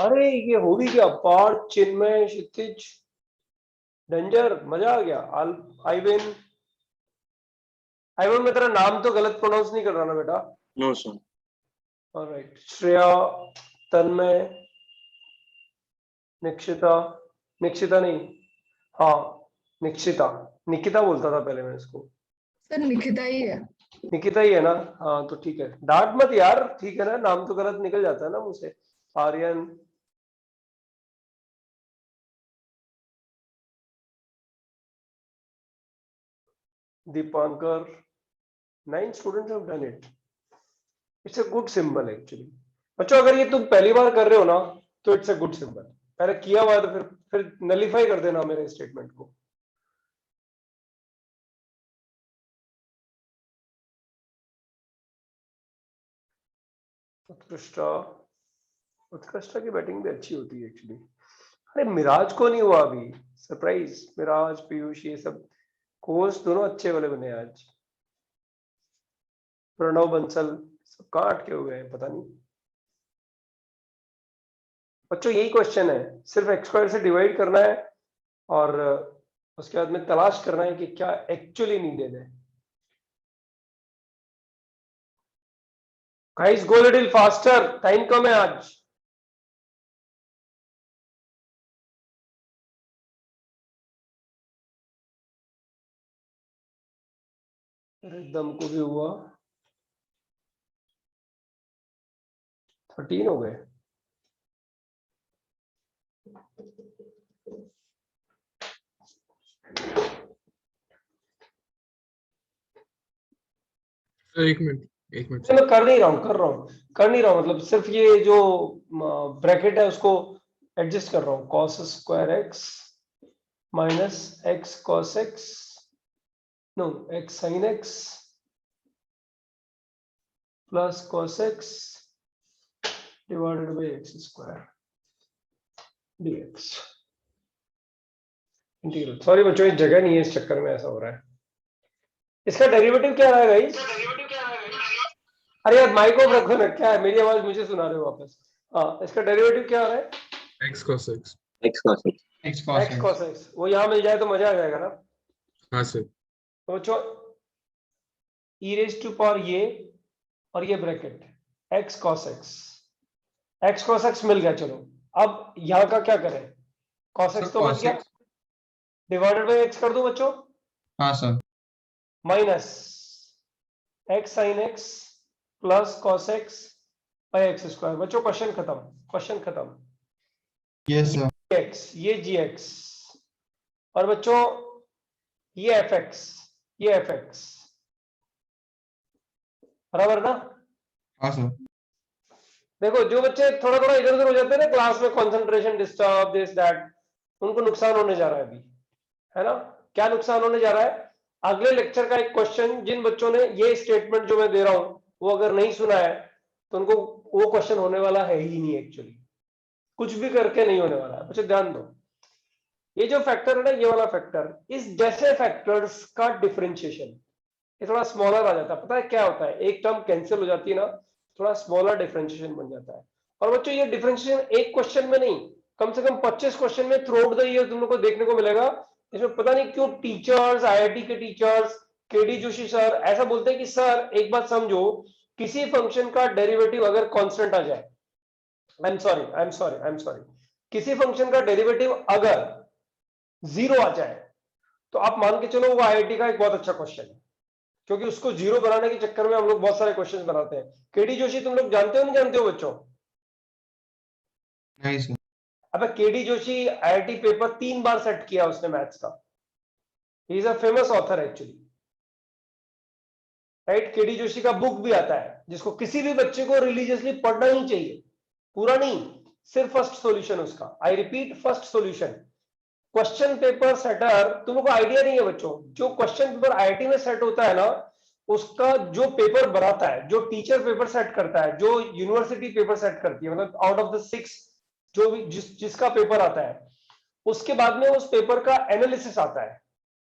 अरे ये हो भी गया, पार्थ चिन्मय क्षितिज डेंजर, मजा आ गया। आईवेन, आईवेन मैं तेरा नाम तो गलत प्रोनाउंस नहीं कर रहा ना बेटा? No, sir. ऑलराइट। श्रेया, तन्मय, निक्षिता, निक्षिता नहीं, हाँ निक्षिता, निकिता बोलता था पहले मैं इसको। सर निकिता ही है। निकिता ही है ना? हाँ तो ठीक है, डांट मत यार, ठीक है ना, नाम तो गलत निकल जाता है ना मुझसे। Aryan, Dipankar, 9 students have done it. It's a good symbol actually. बच्चों अगर ये तुम पहली बार कर रहे हो ना, तो इट्स अ गुड सिंबल। पहले किया हुआ है तो फिर नलीफाई कर देना मेरे स्टेटमेंट को। उत्कृष्टा, उत्कृष्टा की बैटिंग भी अच्छी होती है एक्चुअली। अरे मिराज को नहीं हुआ अभी, सरप्राइज। मिराज, पीयूष, ये सब कोर्स दोनों अच्छे वाले बने आज। प्रणव बंसल सब कहाँ अटके हुए हैं पता नहीं। बच्चों यही क्वेश्चन है, सिर्फ एक्स स्क्वायर से डिवाइड करना है और उसके बाद में तलाश करना है कि क्या एक्चुअली नीडेड है। Guys go little faster, time कम है आज। रिदम को भी हुआ 13 हो गए। एक मिनट मैं कर नहीं रहा हूँ, कर नहीं रहा हूँ, मतलब सिर्फ ये जो ब्रैकेट है उसको एडजस्ट कर रहा हूँ। cos square x minus x cos x, no x sin x plus cos x divided by x square dx। Integral, sorry बच्चों ये जगह नहीं है, इस चक्कर में ऐसा हो रहा है। इसका डेरिवेटिव क्या रहा है गाइस? अरे यार माइक ऑफ रखो ना, क्या है मेरी आवाज मुझे सुना रहे हो वापस? हाँ, इसका डेरिवेटिव क्या आ रहा है? x cos x। X cos X. X cos x cos x, वो यहाँ मिल जाए तो मजा आ जाएगा ना। हाँ सर। तो बच्चों e रेज टू पावर ये और ये ब्रैकेट x cos x मिल गया। चलो अब यहाँ का क्या करें? cos x तो बच गया, डिवाइडेड बाई x कर दो बच्चों, हाँ sir, minus x sin x plus cos x by x square. बच्चों क्वेश्चन खत्म। यस सर, x ये gx और बच्चों ये fx बराबर ना? हाँ सर, देखो जो बच्चे थोड़ा इधर उधर हो जाते हैं ना क्लास में, कंसंट्रेशन डिस्टर्ब दिस दैट, उनको नुकसान होने जा रहा है अभी, है ना? क्या नुकसान होने जा रहा है? अगले लेक्चर का एक क्वेश्चन, जिन बच्चों ने ये स्टेटमेंट जो मैं दे रहा हूं वो अगर नहीं सुना है तो उनको वो क्वेश्चन होने वाला है ही नहीं, एक्चुअली कुछ भी करके नहीं होने वाला है। बच्चे ध्यान दो, ये जो फैक्टर है ना, ये वाला फैक्टर, इस जैसे फैक्टर्स का डिफरेंशिएशन ये थोड़ा स्मॉलर आ जाता है। पता है क्या होता है? एक टर्म कैंसिल हो जाती है ना, थोड़ा स्मॉलर डिफरेंशिएशन बन जाता है। और बच्चों ये डिफरेंशिएशन एक क्वेश्चन में नहीं, कम से कम 25 क्वेश्चन में थ्रू आउट द ईयर तुम लोग को देखने को मिलेगा। इसमें पता नहीं क्यों टीचर्स, आईआईटी के टीचर्स, केडी जोशी सर ऐसा बोलते हैं कि सर एक बात समझो, किसी फंक्शन का डेरिवेटिव अगर कांस्टेंट आ जाए, आई एम सॉरी, किसी फंक्शन का डेरिवेटिव अगर 0 आ जाए तो आप मान के चलो वो आईआईटी का एक बहुत अच्छा क्वेश्चन है, क्योंकि उसको 0 बनाने के चक्कर में हम लोग बहुत सारे क्वेश्चंस बनाते हैं। केडी जोशी तुम लोग जानते हो नहीं जानते हो बच्चों? नहीं सर, अब केडी जोशी आईआईटी पेपर 3 बार सेट किया उसने मैथ्स का, he is a famous author actually, right? KD Joshi का बुक भी आता है जिसको किसी भी बच्चे को रिलीजियसली पढ़ना ही चाहिए, पूरा नहीं, सिर्फ फर्स्ट सॉल्यूशन उसका। I repeat, first solution. Question paper setter, तुमको आइडिया नहीं है बच्चों, जो क्वेश्चन पेपर आईआईटी में सेट होता है ना, उसका जो पेपर बनाता है, जो टीचर पेपर सेट करता है, जो यूनिवर्सिटी पेपर सेट करती है, मतलब आउट ऑफ द 6 जो भी जिसका पेपर आता है, उसके बाद में उस पेपर का एनालिसिस आता है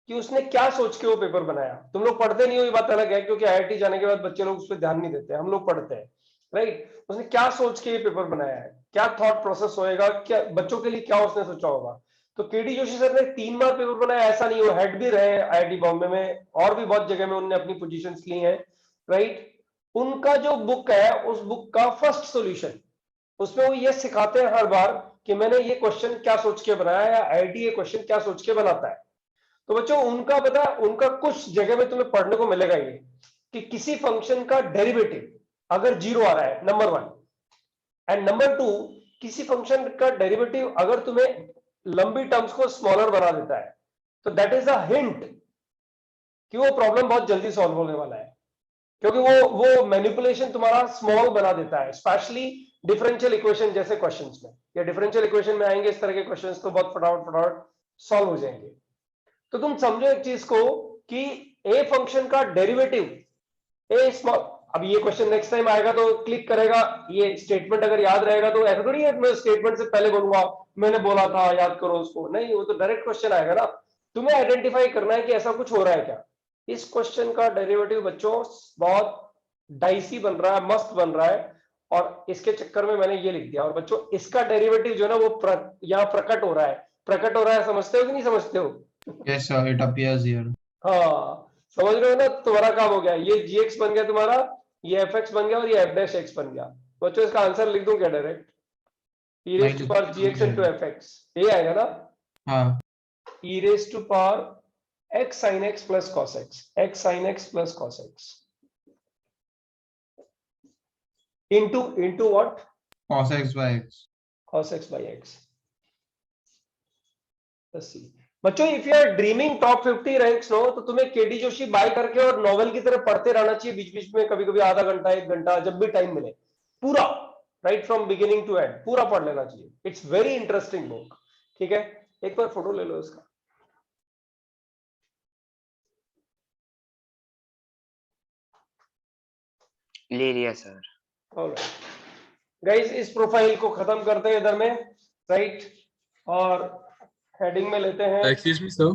कि उसने क्या सोच के वो पेपर बनाया। तुम लोग पढ़ते नहीं हो, ये बात अलग है, क्योंकि आईआईटी जाने के बाद बच्चे लोग उस पर ध्यान नहीं देते, हम लोग पढ़ते हैं, राइट? उसने क्या सोच के ये पेपर बनाया है, क्या थॉट प्रोसेस होएगा, क्या बच्चों के लिए क्या उसने सोचा होगा। तो केडी जोशी सर ने 3 बार पेपर बनाया, ऐसा नहीं, वो हेड भी रहे आईआईटी बॉम्बे में और भी बहुत जगह में उन्होंने अपनी पोजीशंस ली हैं, राइट? उनका जो बुक है, उस बुक का फर्स्ट सॉल्यूशन, उसमें वो ये सिखाते हैं हर बार कि मैंने ये क्वेश्चन क्या सोच के बनाया, या आईआईटी ये क्वेश्चन क्या सोच के बनाता है। तो बच्चों उनका पता, उनका कुछ जगह में तुम्हें पढ़ने को मिलेगा ये कि किसी फंक्शन का डेरिवेटिव अगर 0 आ रहा है, नंबर 1, एंड नंबर 2, किसी फंक्शन का डेरिवेटिव अगर तुम्हें लंबी टर्म्स को स्मॉलर बना देता है, तो दैट इज अ हिंट कि वो प्रॉब्लम बहुत जल्दी सॉल्व होने वाला है, क्योंकि वो मैनिपुलेशन तुम्हारा स्मॉल बना देता है, स्पेशली डिफरेंशियल इक्वेशन जैसे क्वेश्चंस में, या डिफरेंशियल इक्वेशन में आएंगे इस तरह के क्वेश्चंस तो बहुत फटाफट सॉल्व हो जाएंगे। तो तुम समझो एक चीज को कि ए फंक्शन का डेरिवेटिव ए स्मॉल, अब ये क्वेश्चन नेक्स्ट टाइम आएगा तो क्लिक करेगा, ये स्टेटमेंट अगर याद रहेगा तो ऐसा थोड़ी है मैं स्टेटमेंट से पहले बोलूंगा मैंने बोला था याद करो उसको, नहीं, वो तो डायरेक्ट क्वेश्चन आएगा ना। तुम्हें आइडेंटिफाई करना है कि ऐसा कुछ हो रहा है क्या। इस क्वेश्चन का डेरिवेटिव बच्चों बहुत डाइसी बन रहा है, मस्त बन रहा है, और इसके चक्कर में मैंने ये लिख दिया। और बच्चों इसका डेरिवेटिव जो है ना वो यहाँ प्रकट हो रहा है, समझते हो कि नहीं समझते हो? yes sir, it appears here. हाँ समझ रहे हो ना, तुम्हारा काम हो गया, ये gx बन गया तुम्हारा ये fx बन गया और ये f डैश x बन गया। बच्चों इसका आंसर लिख दूं क्या direct? e raise to power gx into fx, ये आएगा ना? हाँ e raise to power x sin x plus cos x, x sin x plus cos x into what? cos x by x. cos x by x. Let's see. बच्चों if you are dreaming top 50 ranks no, तो तुम्हें KD Joshi bye करके और novel की तरह पढ़ते रहना चाहिए बीच बीच में, कभी कभी आधा घंटा 1 घंटा, जब भी टाइम मिले पूरा, right from beginning to end पूरा पढ़ लेना चाहिए। It's very interesting book. ठीक है, एक बार फोटो ले लो इसका। ले लिया सर। ऑलराइट गाइस, इस प्रोफाइल को खत्म करते हैं इधर में, राइट, और हेडिंग में लेते हैं। एक्सक्यूज मी सर,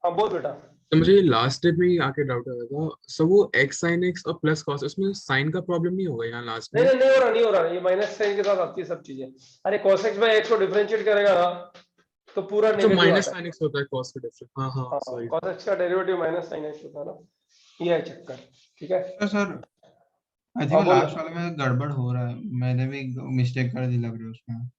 हाँ बोल बेटा। तो मुझे लास्ट स्टेप में ही आके डाउट आया था सर, वो x sin x और प्लस cos, उसमें साइन का प्रॉब्लम नहीं होगा यहाँ लास्ट में? नहीं हो रहा, ये माइनस साइन के साथ आती है सब चीजें। अरे cos x बाय x को डिफरेंशिएट करेगा ना तो पूरा तो नेगेटिव माइनस आता है। sin x होता है cos का डिफरेंस। हाँ हाँ सॉरी। cos x का डेरिवेटिव माइनस साइन x होता है ना, ये है चक्कर। ठीक है तो सर आई हाँ, थिंक बोलो। लास्ट वाले में गड़बड़ हो रहा है, मैंने भी मिस्टेक कर दी लग रही है उसमें।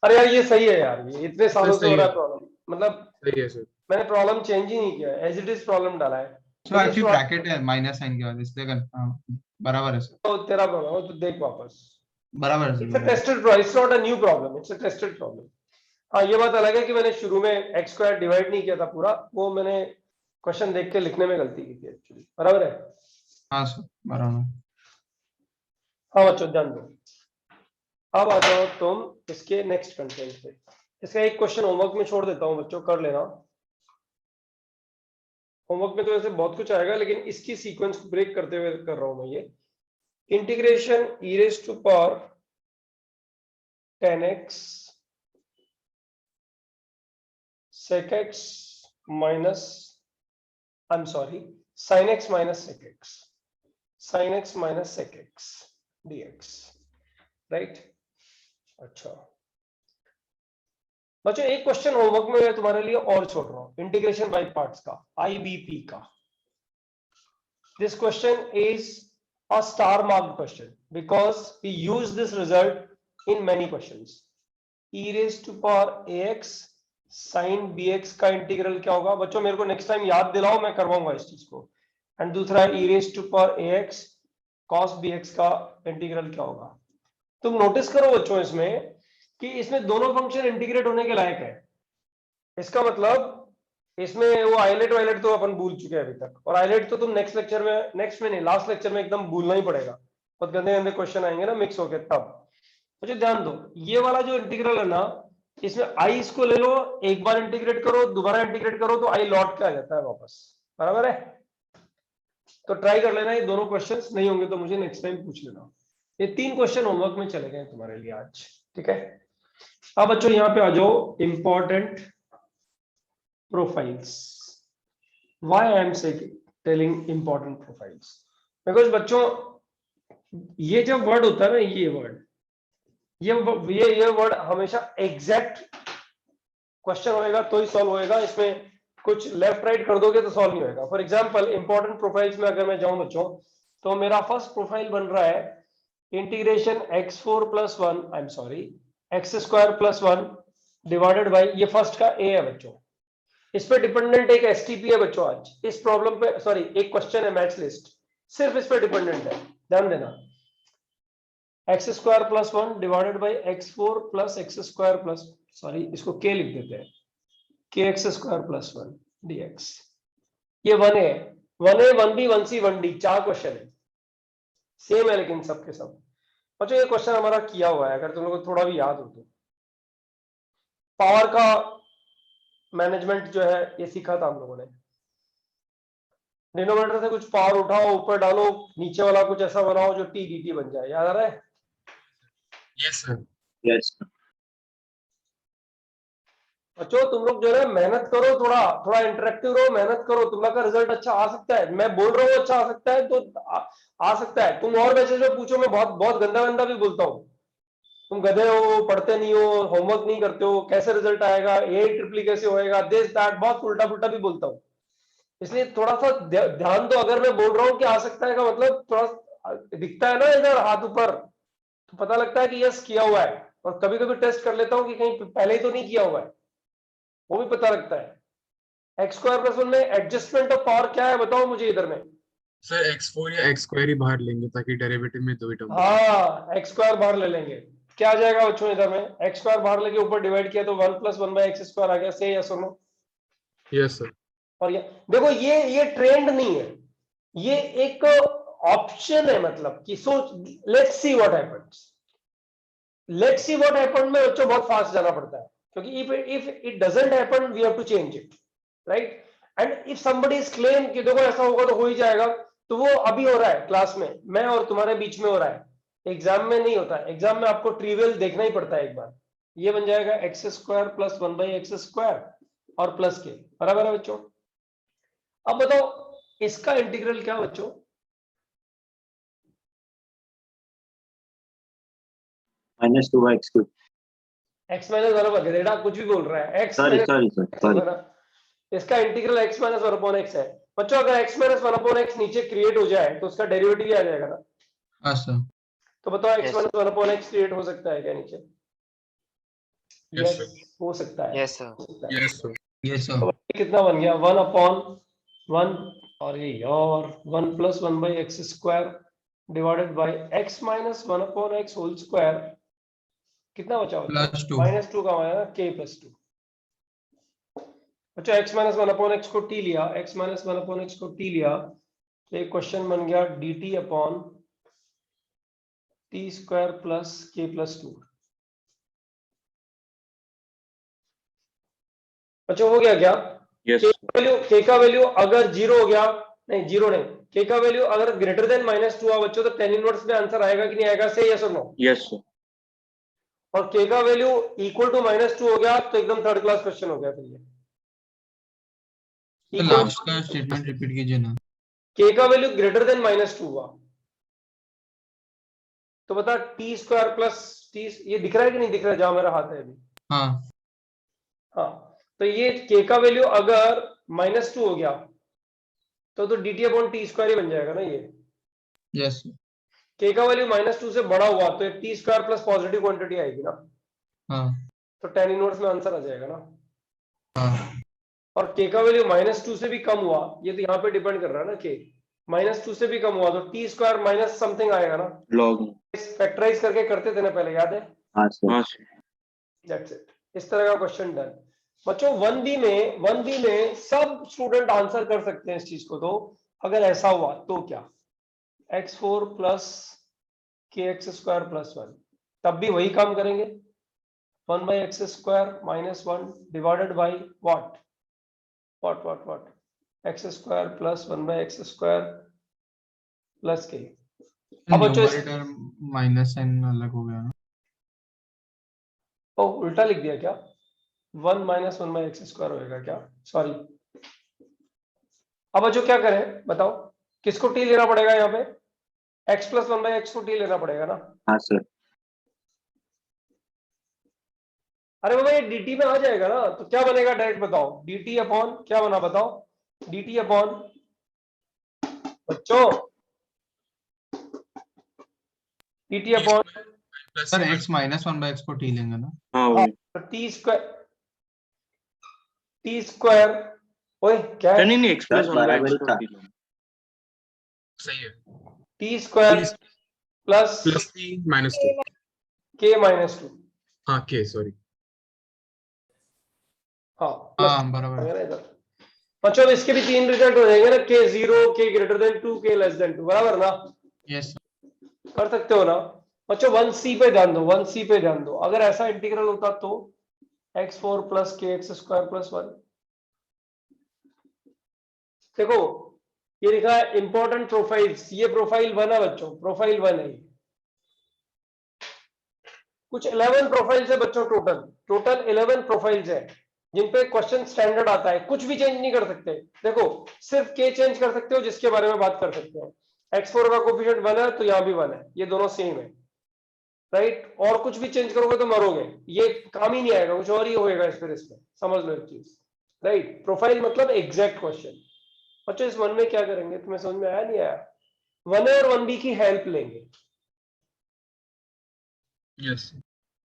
अरे यार ये सही है यार, ये इतने सालों से सही हो रहा है। है प्रॉब्लम, मतलब सही है सर। मैंने प्रॉब्लम चेंज ही नहीं किया, एज इट इज प्रॉब्लम डाला है। सो एक्चुअली ब्रैकेट है माइनस साइन के बाद, इसलिए बराबर है सर, तो तेरा प्रॉब्लम है तो देख वापस। बराबर है it's a sir. Tested problem, it's not a new problem, it's a tested problem. हाँ ये बात अलग है कि मैंने शुरू में x स्क्वायर डिवाइड नहीं किया था पूरा, वो मैंने क्वेश्चन देख के लिखने में गलती की थी एक्चुअली। बराबर है? हाँ सर बराबर। हाँ बच्चों ध्यान दो। अब आ जाओ तुम इसके नेक्स्ट कंटेंट पे। इसका एक क्वेश्चन होमवर्क में छोड़ देता हूँ बच्चों, कर लेना। होमवर्क में तो वैसे बहुत कुछ आएगा, लेकिन इसकी सीक्वेंस को ब्रेक करते हुए कर रहा हूं मैं ये। Integration e raise to power 10x sec x minus, I'm sorry, sin x minus sec x, sin x minus sec x dx, right? अच्छा बच्चों एक क्वेश्चन होमवर्क में मैं तुम्हारे लिए और छोड़ रहा हूं, इंटीग्रेशन बाय पार्ट्स का, IBP का। This question is a star marked question because we use this result in many questions. e raise to power ax sin bx का इंटीग्रल क्या होगा? बच्चों मेरे को नेक्स्ट टाइम याद दिलाओ, मैं करवाऊंगा इस चीज को। एंड दूसरा है e raise to power ax cos bx का इंटीग्रल क्या होगा? तुम नोटिस करो बच्चों इसमें कि इसमें दोनों फंक्शन इंटीग्रेट होने के लायक है। इसका मतलब इसमें वो आइलेट वाइलेट तो अपन भूल चुके हैं अभी तक, और आइलेट तो तुम नेक्स्ट लेक्चर में, नेक्स्ट में नहीं लास्ट लेक्चर में एकदम भूलना ही पड़ेगा। बहुत गंदे गंदे क्वेश्चन आएंगे ना मिक्स होके तब। मुझे ध्यान दो, ये वाला जो इंटीग्रल है ना, इसमें आई इसको ले लो, एक बार इंटीग्रेट करो, दोबारा इंटीग्रेट करो तो आई लौट के आ जाता है वापस। बराबर है? तो ट्राई कर लेना, ये दोनों क्वेश्चंस नहीं होंगे तो मुझे नेक्स्ट टाइम पूछ लेना। ये 3 क्वेश्चन होमवर्क में चले गए तुम्हारे लिए आज। ठीक है, अब बच्चों यहाँ पे आ जाओ, important profiles. Why I am telling important profiles? Because बच्चों ये जब वर्ड होता है ना, ये वर्ड, ये वर्ड हमेशा एग्जैक्ट क्वेश्चन होएगा तो ही सॉल्व होएगा। इसमें कुछ लेफ्ट राइट कर दोगे तो सॉल्व नहीं होएगा। फॉर एग्जांपल इंपॉर्टेंट प्रोफाइल्स में अगर मैं जाऊं बच्चों, तो मेरा फर्स्ट प्रोफाइल बन रहा है integration x4 plus 1, I am sorry, x square plus 1 divided by, ये फर्स्ट का a है बच्चों। इस पे डिपेंडेंट एक एसटीपी है बच्चों। आज इस प्रॉब्लम पे, सॉरी एक क्वेश्चन है मैथ्स लिस्ट, सिर्फ इस पे डिपेंडेंट है, ध्यान देना। X square plus 1 divided by x4 plus x square plus, sorry इसको k लिख देते हैं, के एक्स स्क्वायर प्लस 1 dx। ये 1a, 1a 1b 1c 1d 4 question है, सेम है लेकिन सबके सब। बच्चों ये क्वेश्चन हमारा किया हुआ है, अगर तुम लोगों को थोड़ा भी याद हो तो। पावर का मैनेजमेंट जो है ये सीखा था हम लोगों ने। डिनोमिनेटर से कुछ पावर उठाओ, ऊपर डालो, नीचे वाला कुछ ऐसा बनाओ जो टी डी टी बन जाए, याद आ रहा है? Yes sir. Yes. बच्चों तुम लोग जो है मेहनत करो, थोड़ा थोड़ा इंटरेक्टिव रहो, मेहनत करो, तुम लोग का रिजल्ट अच्छा आ सकता है। मैं बोल रहा हूँ अच्छा आ सकता है तो आ सकता है। तुम और वैसे जो पूछो, मैं बहुत गंदा गंदा भी बोलता हूँ। तुम गधे हो, पढ़ते नहीं हो, होमवर्क नहीं करते हो, कैसे रिजल्ट आएगा, ए ट्रिपली कैसे होएगा, दिस दैट, बहुत उल्टा पुल्टा भी बोलता हूँ। इसलिए थोड़ा सा ध्यान दो। अगर मैं बोल रहा हूँ कि आ सकता है का मतलब थोड़ा दिखता है ना इधर हाथ ऊपर, तो पता लगता है कि यस किया हुआ है। और कभी कभी टेस्ट कर लेता हूँ कि कहीं पहले ही तो नहीं किया हुआ है, वो भी पता लगता है। एक्स स्क्वायर प्लस 1 में एडजस्टमेंट ऑफ पावर क्या है बताओ मुझे इधर में। सर x4 या x2 ही बाहर लेंगे ताकि डेरिवेटिव में दो ही टर्म। हाँ एक्स स्क्वायर बाहर ले लेंगे, क्या आ जाएगा बच्चों इधर में, एक्स स्क्वायर बाहर लेके ऊपर डिवाइड किया तो 1 + 1/x स्क्वायर आ गया। से यस और नो? Yes sir. और ये देखो ये ट्रेंड नहीं है, ये एक ऑप्शन है, मतलब कि so let's see what happens. Let's see what happened में बच्चों बहुत फास्ट जाना पड़ता है, क्योंकि if it doesn't happen we have to change it, right. And if somebody is claim कि देखो ऐसा होगा तो हो ही जाएगा, तो वो अभी हो रहा है क्लास में, मैं और तुम्हारे बीच में हो रहा है, एग्जाम में नहीं होता है। एग्जाम में आपको ट्रिवियल देखना ही पड़ता है एक बार। ये बन जाएगा x² + 1/x² और प्लस के, बराबर है बच्चों। अब बताओ इसका इंटीग्रल क्या बच्चों? -2/x3। x - 1 गधेड़ा कुछ भी बोल रहा है, x सॉरी सॉरी सॉरी। इसका इंटीग्रल x - 1/x है बच्चों। अगर x - 1/x नीचे क्रिएट हो जाए तो उसका डेरिवेटिव ही आ जाएगा ना। हाँ सर। तो बताओ x Yes. - 1/x क्रिएट हो सकता है क्या नीचे? Yes, यस हो सकता है, Yes, sir. हो सकता है। Yes sir. यस तो सर। कितना बन गया 1/1 और ये और 1 + 1/x² divided by x - 1/x whole square. कितना बचा बच्चों? +2। -2 का आया k + 2। अच्छा x - 1/x को t लिया, x - 1/x को t लिया, तो एक क्वेश्चन बन गया dt upon t square plus k + 2। अच्छा हो गया क्या? Yes. k का वैल्यू अगर 0 हो गया, नहीं 0 नहीं, k का वैल्यू अगर ग्रेटर देन -2 हुआ बच्चों तो tan इनवर्स में आंसर आएगा कि नहीं आएगा? से यस और नो? Yes, sir. और k का वैल्यू इक्वल टू -2 हो गया तो एकदम थर्ड क्लास क्वेश्चन हो गया। फिर ये तो लास्ट का स्टेटमेंट रिपीट कीजिए ना। k का वैल्यू ग्रेटर देन -2 हुआ तो बता t² प्लस t, ये दिख रहा है कि नहीं दिख रहा है जहां मेरा हाथ है अभी? हाँ। हाँ, तो ये k का वैल्यू अगर -2 हो गया तो dt अपॉन t² ही बन जाएगा ना ये। यस। k का वैल्यू -2 से बड़ा हुआ तो t² प्लस पॉजिटिव क्वांटिटी आएगी ना, हाँ। तो tan इनवर्स में आंसर आ जाएगा ना। हाँ। और k का वैल्यू -2 से भी कम हुआ, ये तो यहाँ पे डिपेंड कर रहा है ना, k -2 से भी कम हुआ तो t² माइनस समथिंग आएगा ना। Log. फैक्टराइज करके करते थे ना पहले, याद है? हाँ सर। हाँ, sir. That's it. इस तरह का क्वेश्चन डन बच्चों। 1B में सब स्टूडेंट आंसर कर सकते हैं इस चीज को। तो अगर ऐसा हुआ तो क्या, x4 + kx² + 1, तब भी वही काम करेंगे, 1/x² - 1 divided by what x² + 1/x² plus k। अब बच्चों न्यूमरेटर माइनस साइन अलग हो गया ना। ओ उल्टा लिख दिया क्या? 1 - 1/x² होएगा क्या? सॉरी। अब बच्चों क्या करें बताओ, किसको t लेना पड़ेगा यहाँ पे? x + 1/x को t लेना पड़ेगा ना। हाँ सर। अरे बाबा ये dt में आ जाएगा ना, तो क्या बनेगा डायरेक्ट बताओ? dt अपॉन क्या बना बताओ? dt अपॉन बच्चों dt upon sir x - 1/x को t लेंगे ना। हाँ, वही. t² ओए क्या है? नहीं, x सर + 1/x बराबर को था। t लेना. सही है। t² plus plus t -2। k -2। हाँ k सॉरी। हाँ प्लस हाँ बराबर। ना इधर। बच्चों अब इसके भी 3 रिजल्ट हो जाएंगे ना, k0 k > 2 k <2, बराबर ना? यस। कर सकते हो ना बच्चों। 1C पे ध्यान दो, 1C पे ध्यान दो। अगर ऐसा इंटीग्रल होता तो x4 + kx² + 1। देखो ये लिखा है इंपॉर्टेंट प्रोफाइल्स, ये प्रोफाइल 1 है बच्चों, प्रोफाइल 1 है। कुछ 11 प्रोफाइल्स है बच्चों, टोटल 11 प्रोफाइल्स है जिनपे क्वेश्चन स्टैंडर्ड आता है। कुछ भी चेंज नहीं कर सकते। देखो सिर्फ k चेंज कर सकते हो, जिसके बारे में बात कर सकते हैं। x4 का कोफिशिएंट 1 है तो यहाँ भी 1 है, ये दोनों सेम है, राइट। और कुछ भी चेंज करोगे तो मरोगे, ये काम ही नहीं आएगा, कुछ और ही होएगा इसमें। समझ लो एक चीज, राइट। प्रोफाइल मतलब एग्जैक्ट क्वेश्चन। बच्चों इस 1 में क्या करेंगे, तुम्हें समझ में आया नहीं आया? 1A और 1B की हेल्प लेंगे। यस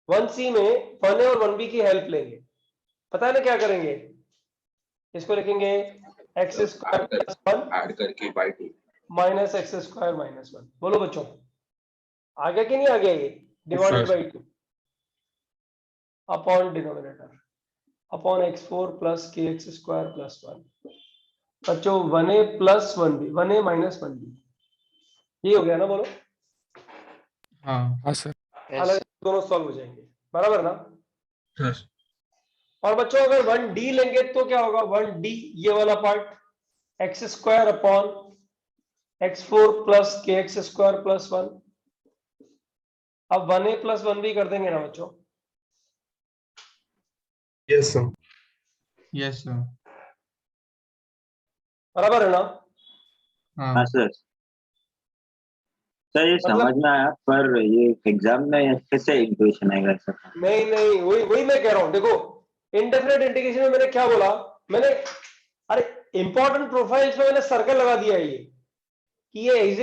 1C में 1A और 1B की हेल्प लेंगे। पता है ना क्या करेंगे? इसको लिखेंगे x स्क्वायर प्लस 1 ऐड करके by 2 minus x square minus 1। बोलो बच्चों, आ गया कि नहीं आ गया? ये divided by 2 upon denominator upon x4 plus के एक्स स्क्वायर प्लस 1। बच्चों 1A plus 1B, 1A minus 1B, ये हो गया ना? बोलो। हाँ हाँ सर। Yes. अलग दोनों सॉल्व हो जाएंगे, बराबर ना? यस और बच्चों अगर 1D लेंगे तो क्या होगा? 1D ये वाला part x square upon x4 plus के एक्स स्क्वायर प्लस 1। अब 1A प्लस 1B कर देंगे ना बच्चों? Yes sir yes sir. बराबर है ना? हाँ हाँ सर। सर ये मतलब समझ में आया, पर ये एग्जाम में अच्छे से इक्वेशन आएगा सर। नहीं नहीं, वही मैं कह रहा हूं। देखो इंडेफिनिट इंटीग्रेशन में मैंने क्या बोला? मैंने अरे इंपॉर्टेंट प्रोफाइल्स में मैंने सर्कल लगा दिया है ये, कि ये एज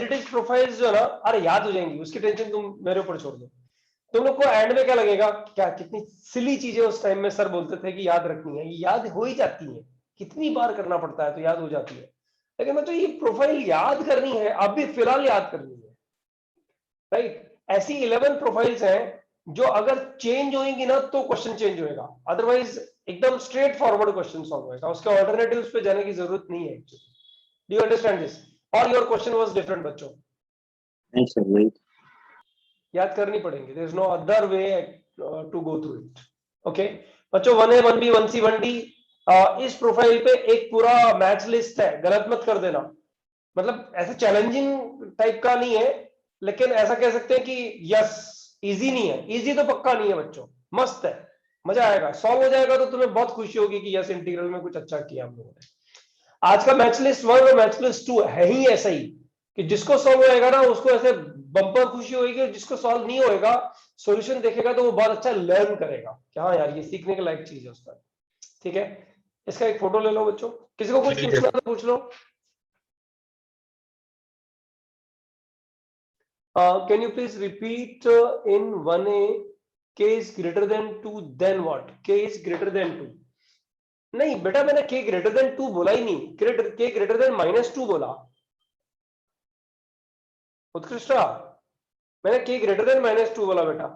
इट इज प्रोफाइल्स जो है ना, अरे याद हो जाएंगी, उसकी टेंशन तुम मेरे ऊपर छोड़ दो। तुम लोग को एंड में क्या लगेगा? क्या कितनी सिली चीजें उस टाइम में सर बोलते थे कि याद रखनी है, ये याद हो ही जाती है, कितनी बार करना पड़ता है तो याद हो जाती है। लेकिन मैं तो ये प्रोफाइल याद करनी है, अब भी फिलहाल याद करनी है, राइट? ऐसी 11 प्रोफाइल्स हैं जो अगर चेंज होंगी ना तो क्वेश्चन चेंज होएगा, अदरवाइज एकदम स्ट्रेट फॉरवर्ड क्वेश्चन सॉल्व होएगा, उसके ऑल्टरनेटिव्स पे जाने की जरूरत नहीं है actually. Do you understand this? और योर क्वेश्चन वाज डिफरेंट बच्चों, नहीं सर वही। याद करनी पड़ेंगे, there is no other way to go through it. Okay बच्चों, 1A 1B 1C 1D इस प्रोफाइल पे एक पूरा मैच लिस्ट है, गलत मत कर देना। मतलब ऐसा चैलेंजिंग टाइप का नहीं है, लेकिन ऐसा कह सकते हैं कि यस इजी नहीं है, इजी तो पक्का नहीं है बच्चों, मस्त है, मजा आएगा, सॉल्व हो जाएगा तो तुम्हें बहुत खुशी होगी कि यस इंटीग्रल में कुछ अच्छा किया हम लोगों ने। आज का मैच लिस्ट 1 और मैच लिस्ट 2 है ही ऐसा ही कि जिसको सॉल्व होएगा ना उसको ऐसे बम्पर खुशी होगी, और जिसको सॉल्व नहीं होएगा, सॉल्यूशन देखेगा तो वो बहुत अच्छा लर्न करेगा कि हाँ यार ये सीखने के लायक चीज है उसका। ठीक है, इसका एक फोटो ले लो बच्चों, किसी को कुछ पूछना तो पूछ लो। Can you please repeat in 1A k is greater than 2 then what? K is greater than 2? नहीं बेटा, मैंने k greater than 2 बोला ही नहीं, k greater than -2 बोला। उत्कृष्टा, मैंने k greater than -2 बोला बेटा।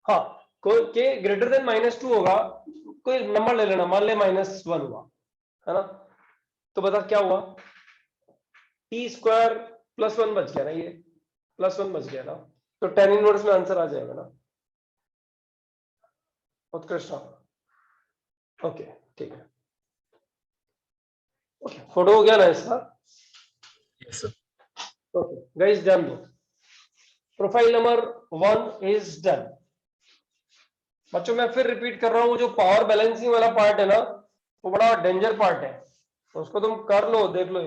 हाँ, कोई k greater than -2 होगा, कोई नंबर ले लेना, मान ले -1 हुआ, है ना? तो बता क्या हुआ? t स्क्वायर प्लस 1 बच गया ना, ये प्लस 1 बच गया ना, तो tan इनवर्स में आंसर आ जाएगा ना? उत्कृष्ट, ओके ठीक है। ओके, फोटो हो गया ना इसका? Yes sir okay guys, done दो। Profile number 1 is done. बच्चों मैं फिर रिपीट कर रहा हूं, जो पावर बैलेंसिंग वाला पार्ट है ना, वो बड़ा डेंजर पार्ट है, तो उसको तुम कर लो, देख लो,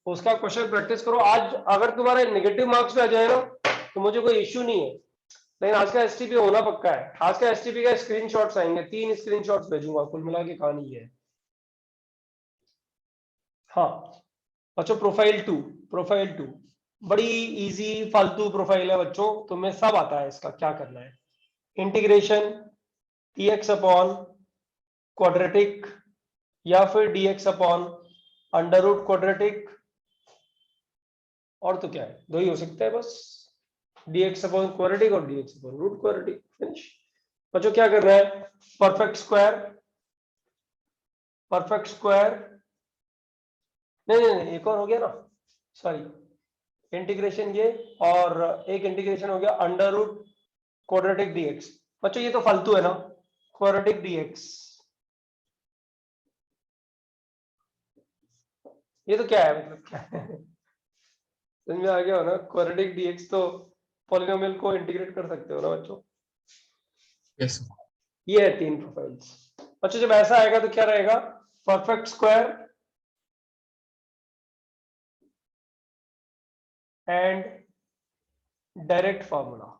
उसका क्वेश्चन प्रैक्टिस करो। आज अगर तुम्हारे नेगेटिव मार्क्स में आ जाए ना तो मुझे कोई इश्यू नहीं है, लेकिन आज का एसटीपी होना पक्का है। आज का एसटीपी का स्क्रीनशॉट्स आएंगे, 3 स्क्रीनशॉट्स भेजूंगा, कुल मिला के कहानी है। हाँ बच्चों, प्रोफाइल 2 बड़ी इजी फालतू प्रोफाइल है बच्चों, तुम्हें सब आता है इसका क्या करना है। इंटीग्रेशन dx अपॉन क्वाड्रेटिक या फिर dx upon under root quadratic, और तो क्या है, दो ही हो सकता है बस, dx अपॉन क्वाड्रेटिक और dx upon root quadratic, finish. बच्चों क्या कर रहा है? परफेक्ट स्क्वायर नहीं, एक और हो गया ना, सॉरी, इंटीग्रेशन ये, और एक इंटीग्रेशन हो गया अंडर रूट क्वाड्रेटिक dx। बच्चों ये तो फालतू है ना, क्वाड्रेटिक dx, ये तो क्या है, मतलब क्या है? समझ में आ गया हो ना? क्वाड्रेटिक dx तो पॉलिनोमियल को इंटीग्रेट कर सकते हो ना बच्चों। यस ये है 3 प्रोफाइल्स। बच्चों जब ऐसा आएगा तो क्या रहेगा? Perfect square and direct formula.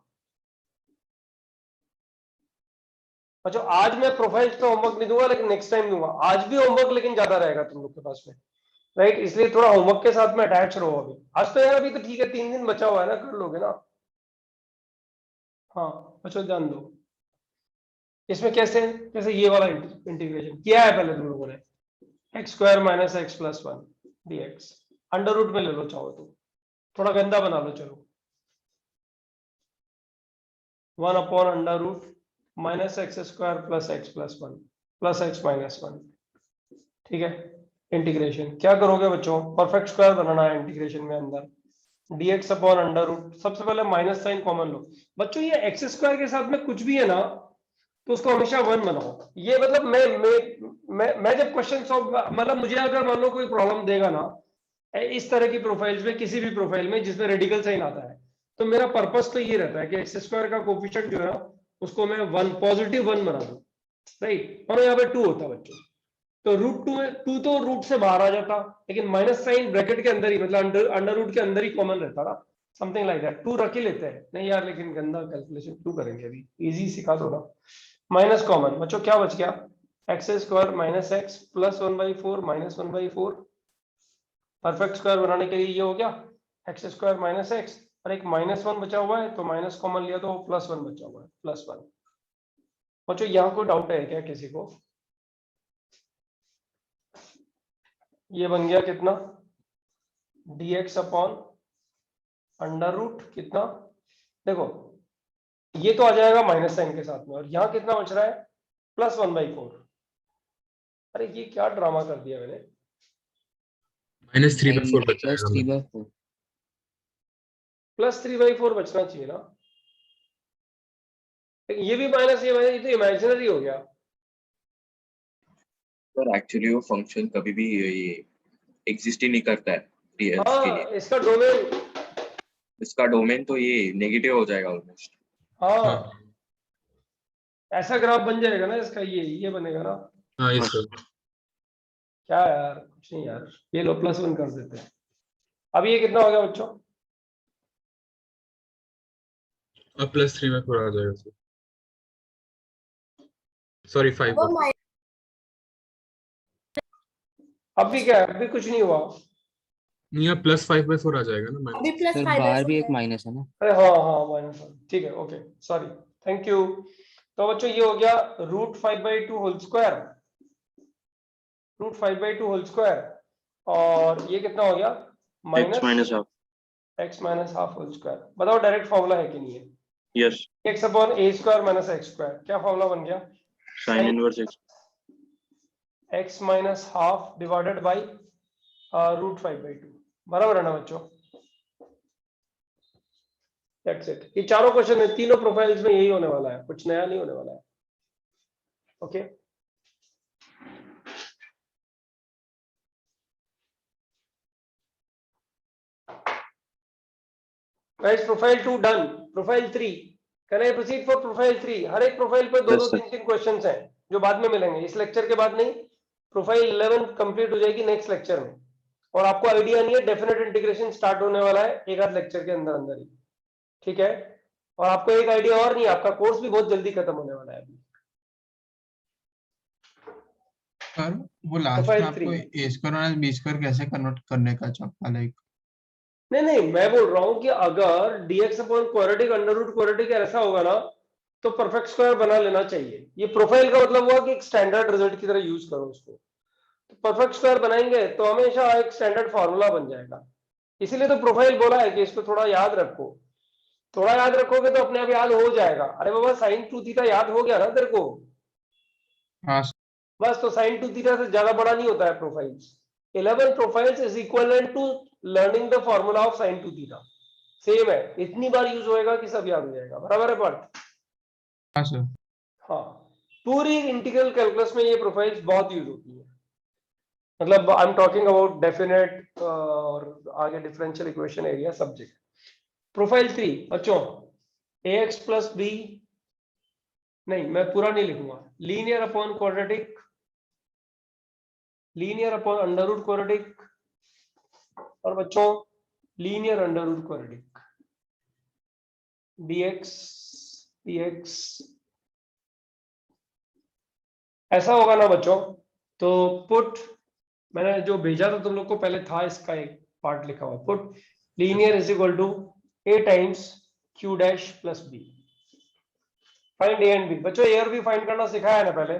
बच्चों आज मैं प्रोफाइल्स पे होमवर्क नहीं दूंगा, लेकिन नेक्स्ट टाइम दूंगा। आज भी होमवर्क लेकिन ज्यादा रहेगा तुम लोग के पास में, राइट, इसलिए थोड़ा होमवर्क के साथ में अटैच रहो अभी। आज तो यार अभी तो ठीक है, 3 दिन बचा हुआ है ना, कर लोगे ना। हाँ बच्चों ध्यान दो, इसमें कैसे कैसे ये वाला इंटीग्रेशन किया है पहले तुम लोगों ने, x square minus x plus 1 dx under root में ले लो चाहो तो, थोड़ा गंदा बना लो, चलो 1 upon under root minus x square plus x plus 1 plus x minus 1, ठीक है। इंटीग्रेशन क्या करोगे बच्चों, परफेक्ट स्क्वायर बनाना है इंटीग्रेशन में अंदर, dx अपॉन अंडर रूट, सबसे पहले माइनस साइन कॉमन लो। बच्चों ये एक्स स्क्वायर के साथ में कुछ भी है ना तो उसको हमेशा 1 बनाओ। ये मतलब मैं जब क्वेश्चन सॉल्व, मतलब मुझे अगर मान लो कोई प्रॉब्लम देगा ना इस तरह की प्रोफाइल्स में, किसी भी प्रोफाइल में जिसमें रेडिकल साइन आता है, तो मेरा पर्पस तो ये रहता है कि एक्स स्क्वायर का कोफिशिएंट जो है उसको मैं 1 पॉजिटिव 1 बना दूं, राइट। और यहाँ पे 2 होता बच्चों, तो रूट 2 में 2 तो रूट से बाहर आ जाता, लेकिन माइनस साइन ब्रैकेट के अंदर ही, मतलब अंडर रूट के अंदर ही कॉमन रहता ना, समथिंग लाइक दैट। 2 रख ही लेते हैं, नहीं यार लेकिन गंदा कैलकुलेशन 2 करेंगे अभी, इजी सिखा दो ना। माइनस कॉमन बच्चों क्या बच गया, x square minus x plus 1/4 minus 1/4। Perfect square बनाने के लिए ये हो गया एक्स स्क्वायर माइनस एक्स, और एक -1 बचा हुआ है तो माइनस कॉमन लिया तो +1 बचा हुआ है, +1। बच्चों यहाँ कोई डाउट है क्या किसी को? ये बन गया कितना, dx अपॉन अंडर रूट कितना, देखो ये तो आ जाएगा माइनस साइन के साथ में, और यहाँ कितना बच रहा है +1/4। अरे ये क्या ड्रामा कर दिया मैंने, -3/4 बच प्लस जाएगा। 3/4 +3/4 बचना चाहिए ना, लेकिन ये भी माइनस, ये तो इमेजिनरी हो गया। सर एक्चुअली वो फंक्शन कभी भी ये एग्जिस्ट ही नहीं करता है रियल्स के लिए। हाँ इसका डोमेन, इसका डोमेन तो ये नेगेटिव हो जाएगा ऑलमोस्ट। हाँ ऐसा ग्राफ बन जाएगा ना इसका, ये बनेगा ना। हाँ ये सर। क्या यार, कुछ नहीं यार, ये लो +1 कर देते हैं। अब ये कितना हो गया बच्चों, अब +3/4 आ जाएगा सर, सॉरी 5। अब भी क्या है, अभी कुछ नहीं हुआ। नहीं अब +5/4 आ जाएगा ना माइनस। सर बाहर भी एक माइनस है ना। अरे हाँ हाँ -1, ठीक है, ओके सॉरी, थैंक यू। तो बच्चों ये हो गया √5/2 होल स्क्वायर, √5/2 होल स्क्वायर, और ये कितना हो गया x minus half. x minus half whole square. बताओ डायरेक्ट फॉर्मूला है कि नहीं है, Yes. x upon a square minus x square, क्या फॉर्मूला बन गया, Sin inverse x. x minus half divided by √5/2, बराबर है ना बच्चों। दैट्स इट, ये चारों क्वेश्चन है, तीनों प्रोफाइल्स में यही होने वाला है, कुछ नया नहीं होने वाला है। Okay guys, profile 2 done, profile 3 can I proceed for profile 3? हर एक प्रोफाइल पर दो Yes, sir. 3 क्वेश्चंस हैं जो बाद में मिलेंगे, इस लेक्चर के बाद नहीं। प्रोफाइल 11 कंप्लीट हो जाएगी नेक्स्ट लेक्चर में, और आपको आइडिया नहीं है, डेफिनेट इंटीग्रेशन स्टार्ट होने वाला है एक आध लेक्चर के अंदर अंदर ही, ठीक है। और आपको एक आइडिया और नहीं, आपका कोर्स भी बहुत जल्दी खत्म होने वाला है अभी। सर वो लास्ट में Profile आपको 3. ए स्क्वायर और बी स्क्वायर कैसे कन्वर्ट करने का चाहता, लाइक नहीं मैं बोल रहा हूं कि अगर dx upon quadratic under root quadratic ऐसा होगा ना तो परफेक्ट स्क्वायर बना लेना चाहिए। ये प्रोफाइल का मतलब हुआ कि एक स्टैंडर्ड रिजल्ट की तरह यूज करो उसको। तो परफेक्ट स्क्वायर बनाएंगे तो हमेशा एक स्टैंडर्ड फॉर्मूला बन जाएगा, इसीलिए तो प्रोफाइल बोला है कि इसको थोड़ा याद रखो। थोड़ा याद रखोगे तो अपने आप याद हो जाएगा। अरे बाबा साइन 2 थीटा याद हो गया ना तेरे को, हाँ बस। तो साइन 2 थीटा से ज्यादा बड़ा नहीं होता है profiles. 11 profiles is equivalent to learning the formula of sine 2 theta. Same है, इतनी बार यूज होएगा कि सब याद हो जाएगा, बराबर है पार्ट। हाँ सर। हाँ पूरी इंटीग्रल कैलकुलस में ये प्रोफाइल्स बहुत यूज होती है, मतलब I am talking about definite और आगे differential equation area subject. Profile 3 बच्चों, ax प्लस बी, नहीं मैं पूरा नहीं लिखूंगा, linear upon quadratic, linear upon under root quadratic, और बच्चों linear under root quadratic, dx ऐसा होगा ना बच्चों। तो पुट मैंने जो भेजा था तुम लोग को पहले था इसका एक पार्ट लिखा हुआ, put linear is equal to a times q dash plus b, find a and b। बच्चों a और b फाइंड करना सिखाया है ना पहले?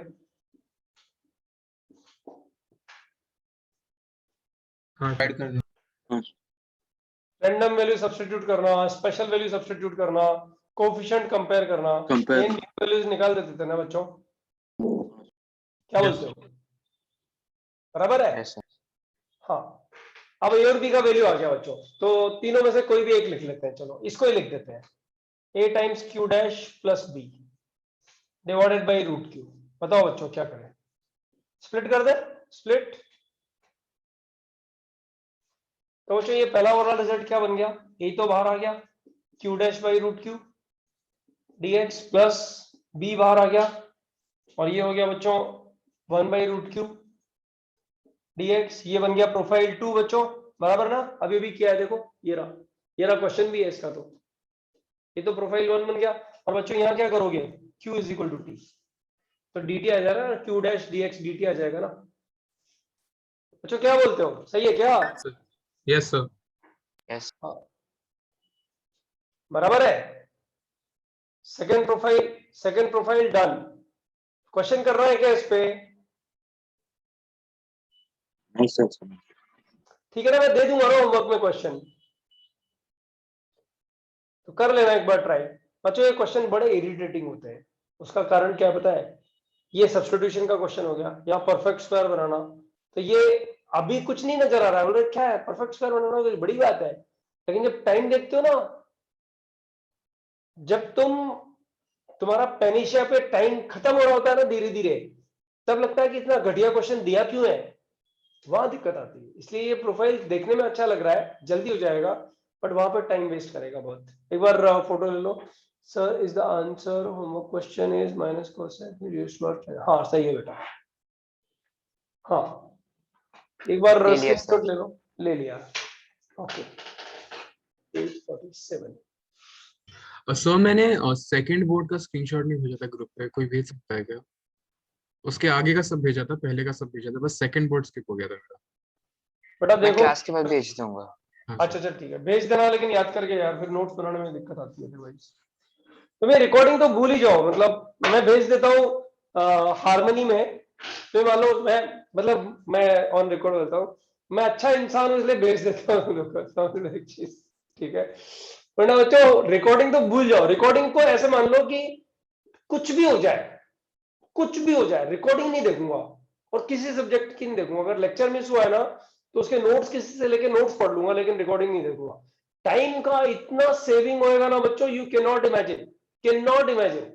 हाँ ऐड कर दो। रैंडम वैल्यू सब्स्टिट्यूट करना, स्पेशल वैल्यू सब्स्टिट्यूट करना, कोफिशिएंट कंपेयर करना, Compare. इन वैल्यूज निकाल देते थे ना बच्चों, क्या Yes. बोलते हो? बराबर है? Yes sir. हाँ, अब ए और बी का वैल्यू आ गया बच्चों, तो तीनों में से कोई भी एक लिख लेते हैं। चलो इसको ही लिख देते हैं, a times q dash plus b divided by root q। बताओ बच्चों क्या करें? स्प्लिट कर दे, स्प्लिट। तो बच्चों ये पहला वाला रिजल्ट क्या बन गया? a तो बाहर आ गया, q dash by root q dx plus b बाहर आ गया, और ये हो गया बच्चों 1 बाई रूट q dx। ये बन गया प्रोफाइल 2 बच्चों, बराबर ना? अभी भी किया है, देखो ये रहा क्वेश्चन भी है इसका। तो ये तो प्रोफाइल 1 बन गया। और बच्चों यहाँ क्या करोगे? q is equal to t, तो dt आ जाएगा ना, q डैश dx dt आ जाएगा ना। बच्चों क्या बोलते हो, सही है क्या? Yes sir. यस। हाँ, बराबर है। Second profile done. क्वेश्चन कर रहा है क्या इस पे? नहीं सर। ठीक है ना, मैं दे दूंगा ना होमवर्क में क्वेश्चन, तो कर लेना एक बार ट्राई। बच्चों ये क्वेश्चन बड़े इरिटेटिंग होते हैं, उसका कारण क्या पता है? ये सब्स्टिट्यूशन का क्वेश्चन हो गया, या परफेक्ट स्क्वायर बनाना, तो ये अभी कुछ नहीं नजर आ रहा है, बोले क्या है परफेक्ट स्क्वायर बनाना, तो बड़ी बात है। लेकिन जब टाइम देखते हो ना, जब तुम्हारा पेनिशिया पे टाइम खत्म हो रहा होता है ना धीरे धीरे, तब लगता है कि इतना घटिया क्वेश्चन दिया क्यों है, वहां दिक्कत आती है। इसलिए ये प्रोफाइल देखने में अच्छा लग रहा है, जल्दी हो जाएगा, बट वहां पर टाइम वेस्ट करेगा बहुत। एक बार फोटो ले लो। Sir is the answer homework question is minus cosec. हाँ सही है बेटा, हाँ एक बार ले लिया स्क्रीनशॉट सर। ले लो। ले लिया, ओके। 847। सर मैंने सेकंड बोर्ड का स्क्रीनशॉट नहीं भेजा था ग्रुप पे, कोई भेज सकता है क्या? उसके आगे का सब भेजा था, पहले का सब भेजा था, बस सेकंड बोर्ड स्किप हो गया था मेरा। बेटा मैं देखो, क्लास के बाद भेज दूंगा। हाँ अच्छा सर। अच्छा ठीक है, भेज देना, लेकिन याद करके यार, फिर नोट्स बनाने में दिक्कत आती है अदरवाइज। तुम्हें रिकॉर्डिंग तो भूल ही जाओ, मतलब मैं भेज देता हूँ हारमोनी में, तो मान लो मैं, मतलब मैं ऑन रिकॉर्ड होता हूँ, मैं अच्छा इंसान हूँ इसलिए भेज देता हूँ लोग को, समझ लो एक चीज, ठीक है? वरना बच्चों रिकॉर्डिंग तो भूल जाओ। रिकॉर्डिंग को ऐसे मान लो कि कुछ भी हो जाए, कुछ भी हो जाए, रिकॉर्डिंग नहीं देखूंगा, और किसी सब्जेक्ट की नहीं देखूंगा। अगर लेक्चर मिस हुआ है ना, तो उसके नोट्स किसी से लेके नोट्स पढ़ लूंगा, लेकिन रिकॉर्डिंग नहीं देखूंगा। टाइम का इतना सेविंग होएगा ना बच्चों, you can not imagine, can not imagine.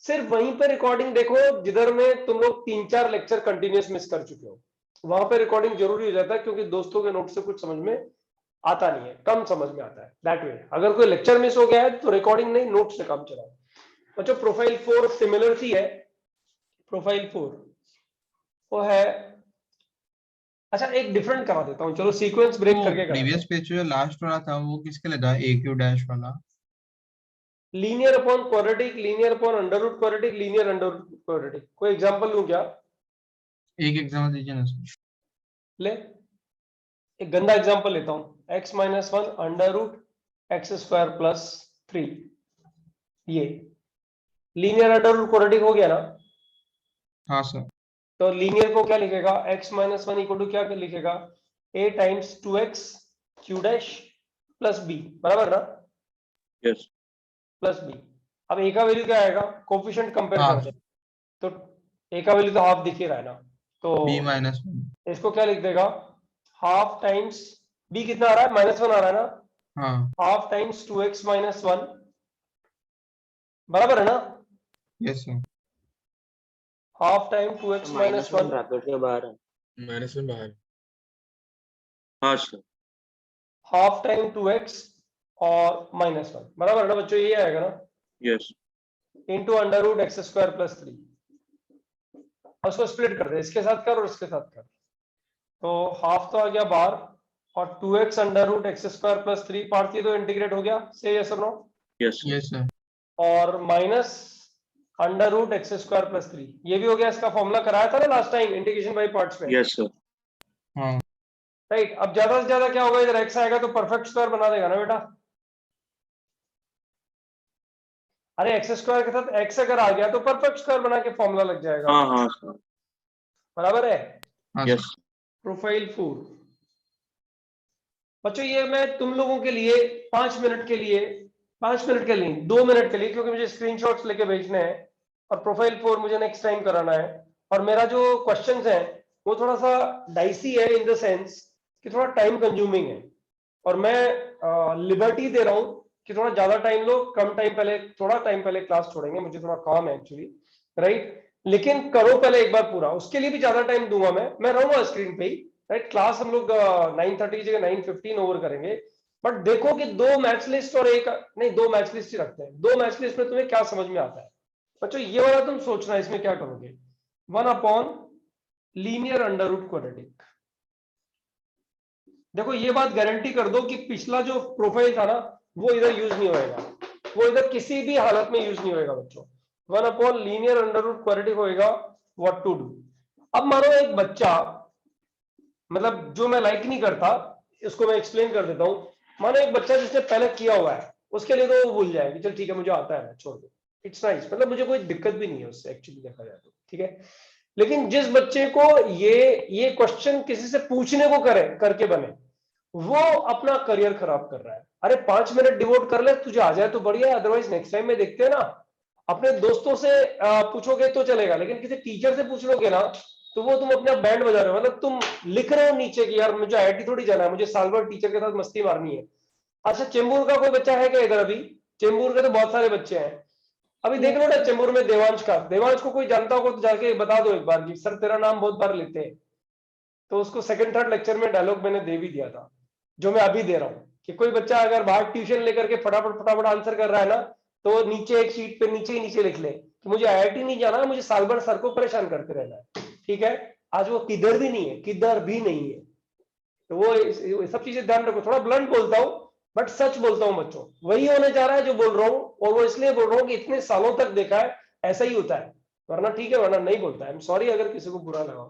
सिर्फ वहीं पे रिकॉर्डिंग देखो जिधर में तुम लोग 3-4 लेक्चर कंटिन्यूस मिस कर चुके हो, वहां पे रिकॉर्डिंग जरूरी हो जाता है, क्योंकि दोस्तों के नोट से कुछ समझ में आता नहीं है, कम समझ में आता है। दैट वे अगर कोई लेक्चर मिस हो गया है तो रिकॉर्डिंग नहीं, नोट से काम चलाओ। बच्चों प्रोफाइल 4 सिमिलर सी है, प्रोफाइल 4 वो है। अच्छा एक डिफरेंट करा देता हूँ, चलो सीक्वेंस ब्रेक वो करके प्रीवियस पेज जो लास्ट वाला था वो किसके लिए था, ए क्यू डैश वाला? Linear upon quadratic, linear upon under root quadratic, linear under root quadratic. कोई एग्जांपल लूं क्या? एक एग्जाम्पल दीजिए ना सर। ले, एक गंदा एग्जांपल लेता हूं, x minus 1 under root x square plus 3। ये लीनियर अंडर रूट क्वाड्रेटिक हो गया ना? हाँ सर। तो लीनियर को क्या लिखेगा? x माइनस 1 इक्वल टू क्या लिखेगा? a times 2x q dash plus b, बराबर ना? यस। Plus b। अब a का वैल्यू क्या आएगा? कोफिशिएंट कंपेयर हाँ। कर दे, तो a का वैल्यू तो हाफ दिख ही रहा है ना, तो बी माइनस 1। इसको क्या लिख देगा? हाफ टाइम्स b कितना आ रहा है? -1 आ रहा है ना? हाँ। हाफ टाइम्स 2x माइनस 1, बराबर है ना? Yes sir. Half time 2x minus -1 1, bracket के बाहर है। माइनस में बाहर। हाँ सर। हाफ टाइम 2x और -1, बराबर है ना बच्चों? ये आएगा ना, yes. Into under root x square plus 3। उसको स्प्लिट कर दे, इसके साथ कर और इसके साथ कर, तो हाफ तो आ गया बाहर, और 2x under root x square plus 3 part थी तो इंटीग्रेट हो गया, से यस और no? Yes sir. Yes sir. और minus under root x square plus 3 ये भी हो गया। इसका फॉर्मूला कराया था ना last time integration by parts में? Yes sir. हाँ राइट। अब ज्यादा से ज्यादा क्या होगा, इधर x आएगा तो परफेक्ट स्क्वायर बना देगा ना बेटा। अरे एक्स स्क्वायर के साथ x अगर आ गया तो परफेक्ट स्क्वायर बना के फॉर्मूला लग जाएगा। हाँ हाँ सर। बराबर है। हाँ यस। सर। प्रोफाइल 4 बच्चों, ये मैं तुम लोगों के लिए 5 मिनट के लिए, 5 मिनट के लिए 2 मिनट के लिए, क्योंकि मुझे स्क्रीनशॉट्स लेके भेजने हैं और प्रोफाइल 4 मुझे नेक्स्ट टाइम कराना है। और मेरा जो क्वेश्चंस है वो थोड़ा सा डाइसी है इन द सेंस कि थोड़ा टाइम कंज्यूमिंग है, और मैं लिबर्टी दे रहा हूँ कि थोड़ा ज्यादा टाइम लो, कम टाइम पहले, थोड़ा टाइम पहले क्लास छोड़ेंगे, मुझे थोड़ा काम है एक्चुअली, राइट। लेकिन करो पहले एक बार पूरा, उसके लिए भी ज्यादा टाइम दूंगा मैं रहूंगा स्क्रीन पे ही, राइट। क्लास हम लोग 9:30 की जगह 9:15 ओवर करेंगे। बट देखो कि 2 मैच लिस्ट और एक नहीं, 2 मैच लिस्ट ही रखते हैं। 2 मैच लिस्ट में तुम्हें क्या समझ में आता है बच्चों, ये वाला तुम सोचना इसमें क्या करोगे। 1/, लीनियर अंडर रूट क्वाड्रेटिक। देखो ये बात गारंटी कर दो कि पिछला जो प्रोफाइल था ना वो इधर यूज नहीं होएगा, वो इधर किसी भी हालत में यूज नहीं होएगा बच्चों। 1/, लीनियर अंडर रूट क्वाड्रेटिक होएगा। What to do. अब मानो एक बच्चा, मतलब जो मैं लाइक नहीं करता, इसको मैं एक्सप्लेन कर देता हूं। मानो एक बच्चा जिसने पहले किया हुआ है, उसके लिए तो वो भूल जाए कि चल ठीक है मुझे आता है, छोड़ दो, इट्स नाइस, मतलब मुझे कोई दिक्कत भी नहीं है उससे एक्चुअली देखा जाए तो, ठीक है। लेकिन जिस बच्चे को ये क्वेश्चन किसी से पूछने को करके बने, वो अपना करियर खराब कर रहा है। अरे 5 मिनट डिवोट कर ले, तुझे आ जाए तो बढ़िया है, अदरवाइज नेक्स्ट टाइम में देखते हैं ना। अपने दोस्तों से पूछोगे तो चलेगा, लेकिन किसी टीचर से पूछ लोगे ना तो वो तुम अपने बैंड बजा रहे हो, मतलब तुम लिख रहे हो नीचे कि यार मुझे आईआईटी थोड़ी जाना है, मुझे साल भर टीचर के साथ मस्ती मारनी है। अच्छा चेंबूर का कोई बच्चा है क्या इधर अभी? चेंबूर के तो बहुत सारे बच्चे हैं। अभी देख लो ना चेंबूर में देवांश को कोई जानता होगा तो जाके बता दो एक बार कि सर तेरा नाम बहुत बार लेते हैं। तो उसको सेकंड थर्ड लेक्चर में डायलॉग मैंने दे भी दिया था, जो मैं अभी दे रहा हूँ, कि कोई बच्चा अगर बाहर ट्यूशन लेकर के फटाफट फटाफट आंसर कर रहा है ना, तो नीचे एक शीट पे नीचे ही नीचे लिख ले कि मुझे आईआईटी नहीं जाना, मुझे साल भर सर को परेशान करते रहना है, ठीक है। आज वो किधर भी नहीं है, किधर भी नहीं है। तो वो सब चीजें ध्यान रखो, थोड़ा ब्लंट बोलता हूँ बट सच बोलता हूँ बच्चों, वही होने जा रहा है जो बोल रहा हूँ, और वो इसलिए बोल रहा हूँ कि इतने सालों तक देखा है ऐसा ही होता है, वरना ठीक है, वरना नहीं बोलता है। आई एम सॉरी अगर किसी को बुरा लगा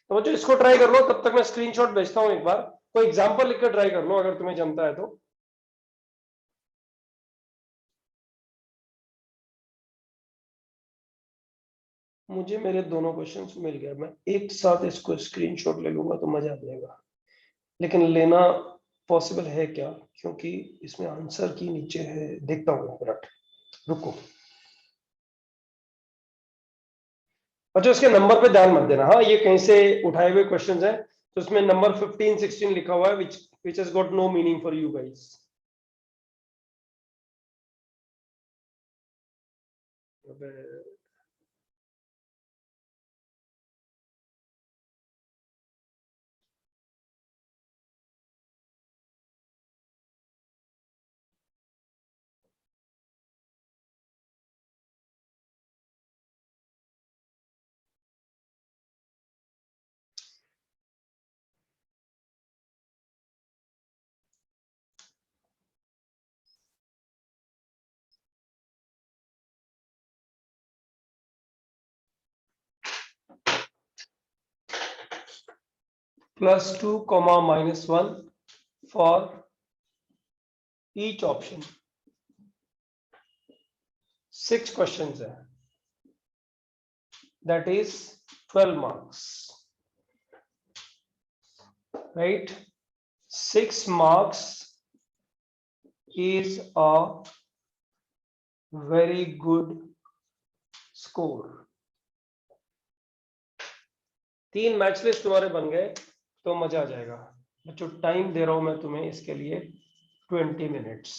तो बच्चों इसको ट्राई कर लो, तब तक मैं स्क्रीनशॉट भेजता हूँ एक बार, कोई एग्जांपल लिखकर ट्राई कर लो अगर तुम्हें जमता है तो। मुझे मेरे दोनों क्वेश्चंस मिल गए, मैं एक साथ इसको स्क्रीनशॉट ले लूंगा तो मजा आ जाएगा, लेकिन लेना पॉसिबल है क्या, क्योंकि इसमें आंसर की नीचे है, देखता हूँ एक मिनट, रुको। अच्छा इसके नंबर पे ध्यान मत देना, हाँ ये कहीं से उठाए हुए क्वेश्चंस हैं, तो इसमें नंबर 15 16 लिखा हुआ है which has got no meaning for you guys. +2, -1 for each option. 6 questions है, that is 12 marks, right? 6 marks is a very good score. 3 match list तुम्हारे बन गए तो मजा आ जाएगा बच्चों। टाइम दे रहा हूं मैं तुम्हें इसके लिए 20 मिनट्स।